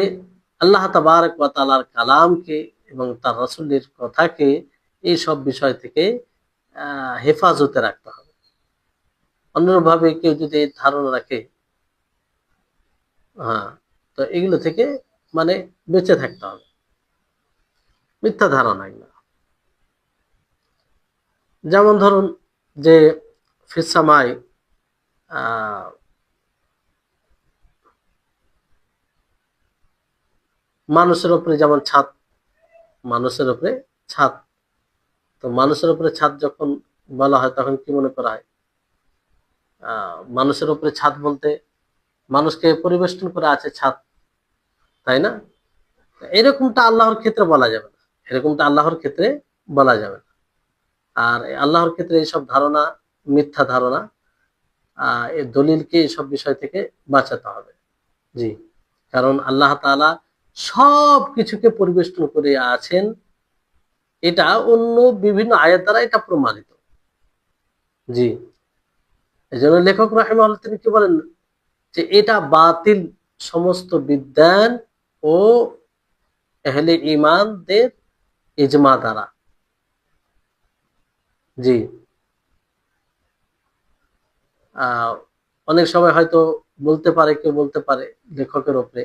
আল্লাহ তাবারক ওয়া তাআলার কালামকে এবং তার রাসূলের কথাকে এই সব বিষয় থেকে হেফাজতে রাখতে হবে। অন্যভাবে কেউ যদি এই ধারণা রাখে, হ্যাঁ, তো এগুলো থেকে মানে বেঁচে থাকতে হবে, মিথ্যা ধারণা এগুলো। যেমন ধরুন যে ফিস সামাই, মানুষের উপরে যেমন ছাদ, মানুষের উপরে ছাদ, তো মানুষের উপরে ছাদ যখন বলা হয় তখন কি মনে করা হয়? মানুষের উপরে ছাদ বলতে মানুষকে পরিবেষ্টন করে আছে ছাদ, তাই না? এরকমটা আল্লাহর ক্ষেত্রে বলা যাবে না, এরকমটা আল্লাহর ক্ষেত্রে বলা যাবে না। আর আল্লাহর ক্ষেত্রে এইসব ধারণা মিথ্যা ধারণা, এই দলিলকে এইসব বিষয় থেকে বাঁচাতে হবে। জি, কারণ আল্লাহ তাআলা সব কিছুকে পরিবেষ্টন করে আছেন, এটা অন্য বিভিন্ন আয়াত দ্বারা এটা প্রমাণিত। জি, এই জন্য লেখক রাহিমাহুল্লাহ তিনি কি বলেন যে এটা বাতিল সমস্ত বিদ্বান ও আহলে ঈমানদের ইজমা দ্বারা। জি, অনেক সময় হয়তো বলতে পারে, কেউ বলতে পারে লেখকের উপরে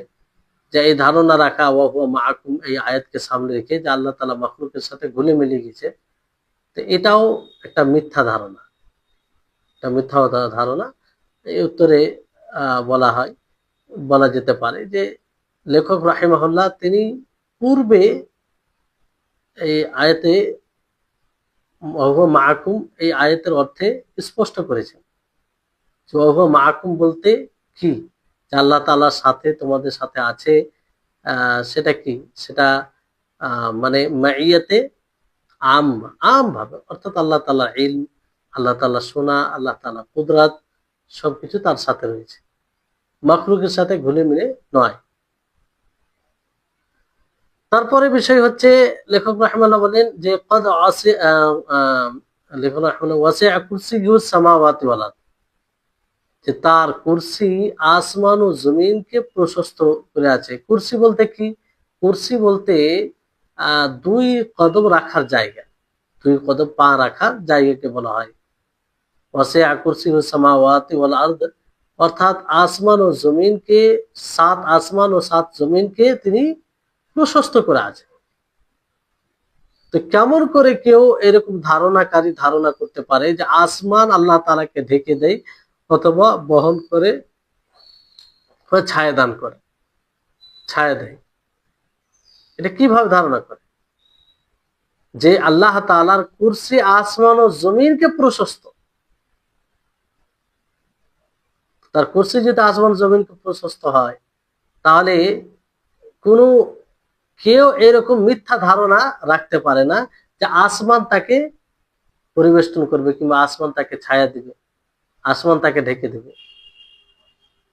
যে এই ধারণা রাখা ওয়া হুয়া মাআকুম, এই আয়াতকে সামনে রেখে যে আল্লাহ তাআলা মাখলুকের সাথে ঘুলে মিলে গেছে, তো এটাও একটা মিথ্যা ধারণা, একটা মিথ্যা ধারণা। এই উত্তরে বলা হয়, বলা যেতে পারে যে লেখক রাহিমাহুল্লাহ তিনি পূর্বে এই আয়াতে ওয়া হুয়া মাআকুম এই আয়াতের অর্থে স্পষ্ট করেছেন। ওয়া হুয়া মাআকুম বলতে কি? যে আল্লাহ তাআলার সাথে, তোমাদের সাথে আছে, সেটা কি? সেটা মানে মাইয়াতে আম, আম ভাবে, অর্থাৎ আল্লাহ তাআলা ইলম, আল্লাহ তাআলা শোনা, আল্লাহ তাআলা কুদরত, সবকিছু তার সাথে রয়েছে, মাখলুকের সাথে ঘুলে মিলে নয়। তারপরে বিষয় হচ্ছে লেখক রাহিমাহুল্লাহ বলেন যে কদ আসি লেখক রাহিমাহুল্লাহ ওয়াসিআ কুরসিয়্যুস সামাওয়াতি ওয়াল আরদ, যে তার কুরসি আসমান ও জমিনকে প্রশস্ত করে আছে। কুরসি বলতে কি? কুরসি বলতে দুই কদম রাখার জায়গা, দুই কদম পা রাখার জায়গাকে বলা হয় ওয়াসিআ কুরসিয়্যুস সামাওয়াতি ওয়াল আরদ, অর্থাৎ আসমান ও জমিনকে, সাত আসমান ও সাত জমিনকে তিনি প্রশস্ত করে আছে। তো কেমন করে কেউ এরকম ধারণাকারী ধারণা করতে পারে যে আসমান আল্লাহ তাআলাকে ঢেকে দেয় অথবা বহন করে ছায়া দান করে, ছায়া দেয়? এটা কিভাবে ধারণা করে যে আল্লাহ তাআলার কুরসি আসমান ও জমিনকে প্রশস্ত? তার কুরসি যদি আসমান জমিনকে প্রশস্ত হয়, তাহলে কোনো কেউ এরকম মিথ্যা ধারণা রাখতে পারে না যে আসমান তাকে পরিবেষ্টন করবে কিংবা আসমান তাকে ছায়া দিবে, আসমান তাকে ঢেকে দেবে।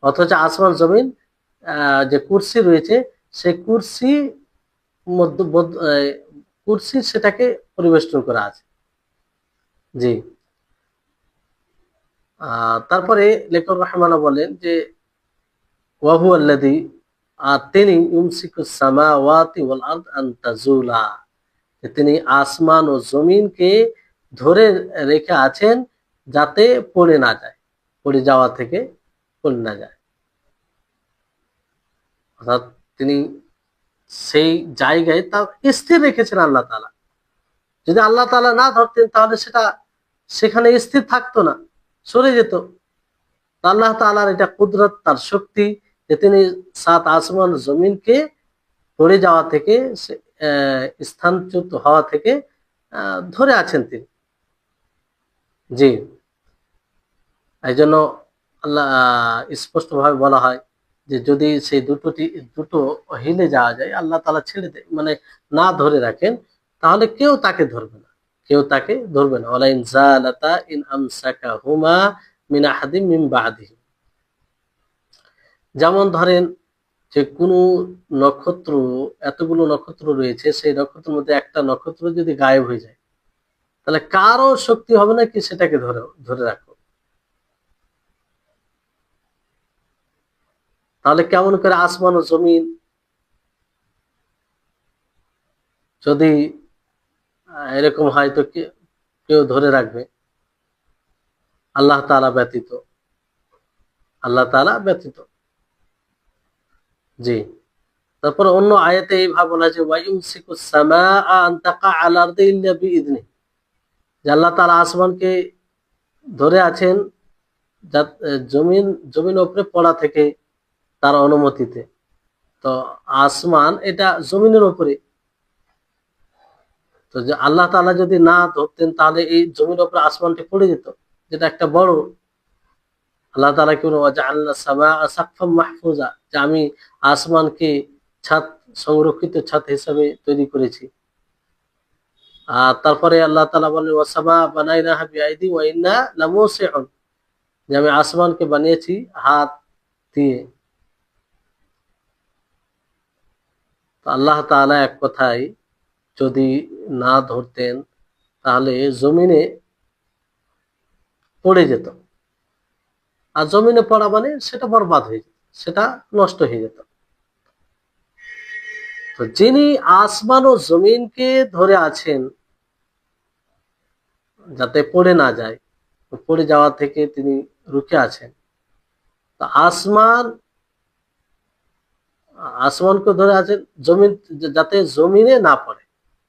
অথচ আসমান জমিন যে কুরসি রয়েছে, সেই কুরসি কুরসি সেটাকে পরিবেষ্টন করে আছে। জি। তারপরে লেখক রহমানা বলেন যে ওয়াহু আল্লাযী, আর তিনি ইউমসিকুস সামাওয়াতি ওয়াল আরদ আন তাজুলা, তিনি আসমান ও জমিনকে ধরে রেখে আছেন যাতে পড়ে না যায়, পড়ে যাওয়া থেকে পড়ে না যায়। অর্থাৎ তিনি সেই জায়গায় তা স্থির রেখেছেন আল্লাহ তাআলা। যদি আল্লাহ তাআলা না ধরতেন তাহলে সেটা সেখানে স্থির থাকতো না, সরে যেত। আল্লাহ তাআলার এটা কুদরত, তার শক্তি, যে তিনি সাত আসমান জমিনকে পড়ে যাওয়া থেকে, স্থানচ্যুত হওয়া থেকে ধরে আছেন তিনি। জি। এই জন্য আল্লাহ স্পষ্টভাবে বলা হয় যে যদি সেই দুটো হিলে যাওয়া যায়, আল্লাহ তাআলা ছেড়ে দেয়, মানে না ধরে রাখেন, তাহলে কেউ তাকে ধরবে না, কেউ তাকে ধরবে না। ওয়ালা ইন জালাতা ইন আমসাকাহুমা মিন আহাদিম মিন বাদিহি। যেমন ধরেন যে কোনো নক্ষত্র, এতগুলো নক্ষত্র রয়েছে, সেই নক্ষত্রের মধ্যে একটা নক্ষত্র যদি গায়েব হয়ে যায়, তাহলে কারো শক্তি হবে না কি সেটাকে ধরে ধরে রাখো। তাহলে কেমন করে আসমান ও জমিন যদি এরকম হয়, তো কেউ ধরে রাখবে? আল্লাহ তাআলা ব্যতীত, আল্লাহ তাআলা ব্যতীত। জি। তারপর অন্য আয়াতে এইভাবে বলা আছে ওয়ায়ুমসিকুস সামাআ আন তাকা আল আরদি ইল্লা বিইذনি, যে আল্লাহ তাআলা আসমানকে ধরে আছেন জমিন উপরে পড়া থেকে তার অনুমতিতে। তো আসমান এটা জমিনের উপরে, তো যে আল্লাহ তাআলা যদি না ধরতেন তাহলে এই জমির উপরে আসমানটি পড়ে যেত, যেটা একটা বড়। আল্লাহ তাআলা কি বলেন ওয়াজআলনা সামাআ সাকফাম মাহফুজা, যে আমি আসমানকে ছাদ, সংরক্ষিত ছাদ হিসাবে তৈরি করেছি। আর তারপরে আল্লাহ তাআলা বলেন ওয়াসামা বানাইনাহা বিআইদি ওয়া ইন্না লামুসিউন, যে আমি আসমানকে বানিয়েছি হাত দিয়ে। তো আল্লাহ তাআলা এক কথায় যদি না ধরতেন তাহলে জমিনে পড়ে যেত, আর জমিনে পড়া মানে সেটা বরবাদ হয়ে যেত, সেটা নষ্ট হয়ে যেত। তো যিনি আসমান ও জমিনকে ধরে আছেন যাতে পড়ে না যায়, পড়ে যাওয়া থেকে তিনি রুখে আছেন, তো আসমানকে ধরে আছেন জমিন, যাতে জমিনে না পড়ে।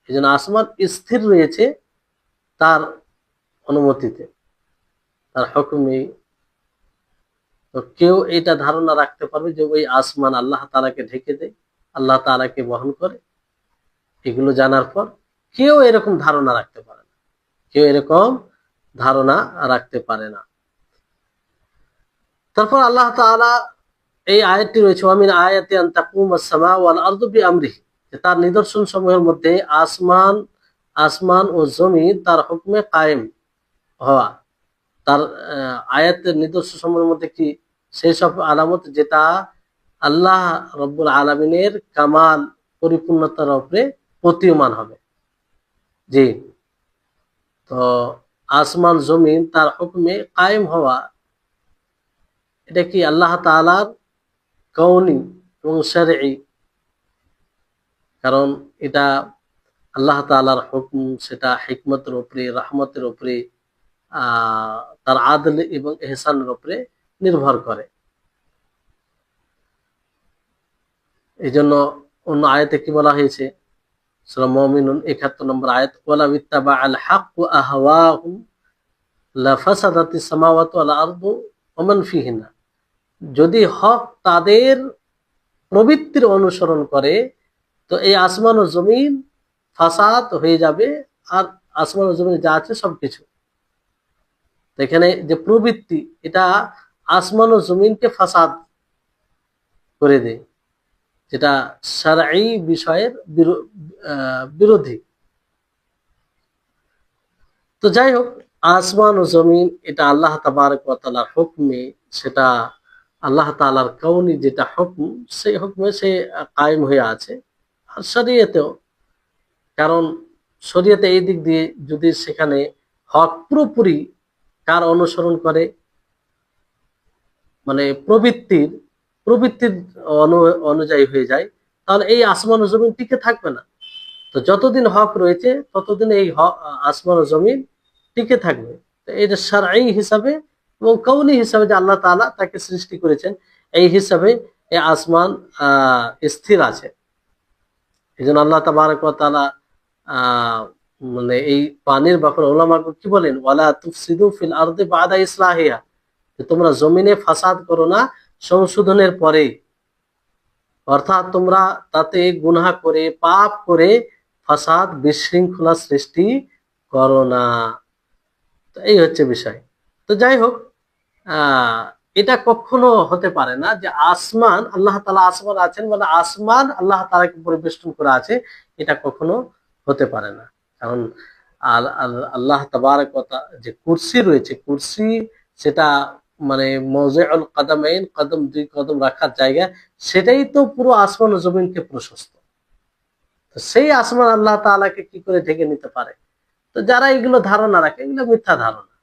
এই জন্য আসমান স্থির রয়েছে তার অনুমতিতে, তার হুকুমে। তো কেউ এটা ধারণা রাখতে পারবে যে ওই আসমান আল্লাহ তাআলাকে ঢেকে দেয়, আল্লাহ তাআলাকে বহন করে, এগুলো জানার পর কেউ এরকম ধারণা রাখতে পারে না, কেউ এরকম ধারণা রাখতে পারে না। তারপর আল্লাহ তাআলা এই আয়াতটি রয়েছে ওয়ামিন আয়াতি আন তাকুমাস সামাউ ওয়াল আরদু বিআমরিহি, তার নিদর্শন সমূহের মধ্যে আসমান ও জমিন তার হুকমে কায়েম হওয়া। তার আয়াতের নিদর্শন সমূহের মধ্যে কি সেই সব আলামত যেটা আল্লাহ রব্বুল আলামিনের কামাল, পরিপূর্ণতার উপরে প্রতীয়মান হবে। জি। তো আসমান জমিন তার হুকমে কায়েম হওয়া, এটা কি আল্লাহ তাআলার কওনি এবং শারঈ, কারণ এটা আল্লাহ তাআলার হুকুম, সেটা হিকমতের উপরে, রহমতের উপরে, তার আদল এবং ইহসানের উপরে নির্ভর করে। এই জন্য অন্য আয়াতে কি বলা হয়েছে, সূরা মুমিনুন ৭১ নম্বর আয়াত, ওয়ালা ইত্তাবা আল হাক্কু আহওয়াহুম লাফাসাদাতিস সামাওয়াতু ওয়াল আরদু ওয়া মান ফিহিন্না, যদি হক তাদের প্রবৃত্তির অনুসরণ করে তো এই আসমান ও জমিন ফাসাদ হয়ে যাবে, আর আসমান ও জমিনে যা আছে সবকিছু। এখানে যে প্রবৃত্তি, এটা আসমান ও জমিনকে ফাসাদ করে দেয়, যেটা শারঈ বিষয়ের বিরোধী। তো যাই হোক, আসমান ও জমিন এটা আল্লাহ তাবারক ওয়া তাআলার হুকমে, সেটা আল্লাহ তাআলার কাউনি যেটা হুকম, সেই হুকমে সে কায়েম হয়ে আছে। আর শরীয়তেও, কারণ শরীয়তে এই দিক দিয়ে যদি সেখানে হক পুরোপুরি কার অনুসরণ করে, মানে প্রবৃত্তির অনুযায়ী হয়ে যায়, তাহলে এই আসমান ও জমিন টিকে থাকবে না। তো যতদিন হক রয়েছে ততদিন এই আসমান ও জমিন টিকে থাকবে। তো এটা শারঈ হিসাবে এবং কওনি হিসাবে যে আল্লাহ তাআলা তাকে সৃষ্টি করেছেন, এই হিসাবে এই আসমান স্থির আছে। এই জন্য আল্লাহ তাবারক ওয়া তাআলা মানে এই পানির ব্যাপারে উলামা কি বলেন, ওয়ালা তুফসিদু ফিল আরদি বাদা ইসলাহিহা, যে তোমরা জমিনে ফাসাদ করো না সংশোধনের পরে, অর্থাৎ তোমরা তাতে গুনাহ করে পাপ করে ফাসাদ বিশৃঙ্খলা সৃষ্টি করো না। তো এই হচ্ছে বিষয়। তো যাই হোক, আহ এটা কখনো হতে পারে না যে আসমান আল্লাহ তাআলা আসমান আছেন মানে আসমান আল্লাহ তাআলাকে পরিবেষ্টন করা আছে, এটা কখনো হতে পারে না। কারণ আল্লাহ তাবারক ওয়া তাআলা যে কুরসি রয়েছে, কুরসি সেটা মানে মওজিউল কদমাইন, কদম দুই কদম রাখার জায়গা, সেটাই তো পুরো আসমান ও জমিনকে প্রশস্ত। তো সেই আসমান আল্লাহ তাআলাকে কি করে ঢেকে নিতে পারে? তো যারা এগুলো ধারণা রাখে, এগুলো মিথ্যা ধারণা।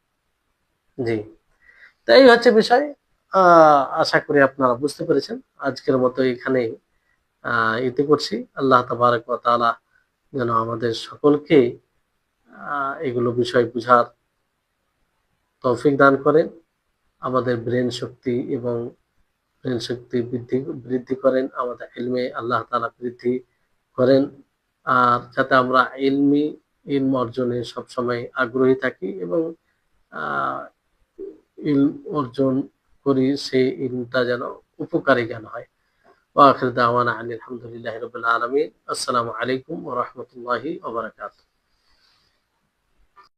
জি, তো এই হচ্ছে বিষয়। আশা করি আপনারা বুঝতে পেরেছেন। আজকের মতো এখানেই ইতি করছি। আল্লাহ তাবারক ওয়া তাআলা যেন আমাদের সকলকে এগুলো বিষয় বুঝার তৌফিক দান করেন, আমাদের ব্রেন শক্তি বৃদ্ধি করেন, আমাদের ইলমে আল্লাহ তাআলা বৃদ্ধি করেন। আর যাতে আমরা ইলম অর্জনে সবসময় আগ্রহী থাকি এবং আহ ইলম অর্জন করি, সেই ইলমটা যেন উপকারী জ্ঞান হয়। ওয়া আখির দাওয়ানা আনিল হামদুলিল্লাহি রাব্বিল আলামিন। আসসালামু আলাইকুম ওয়া রাহমাতুল্লাহি ওয়া বারাকাতুহু।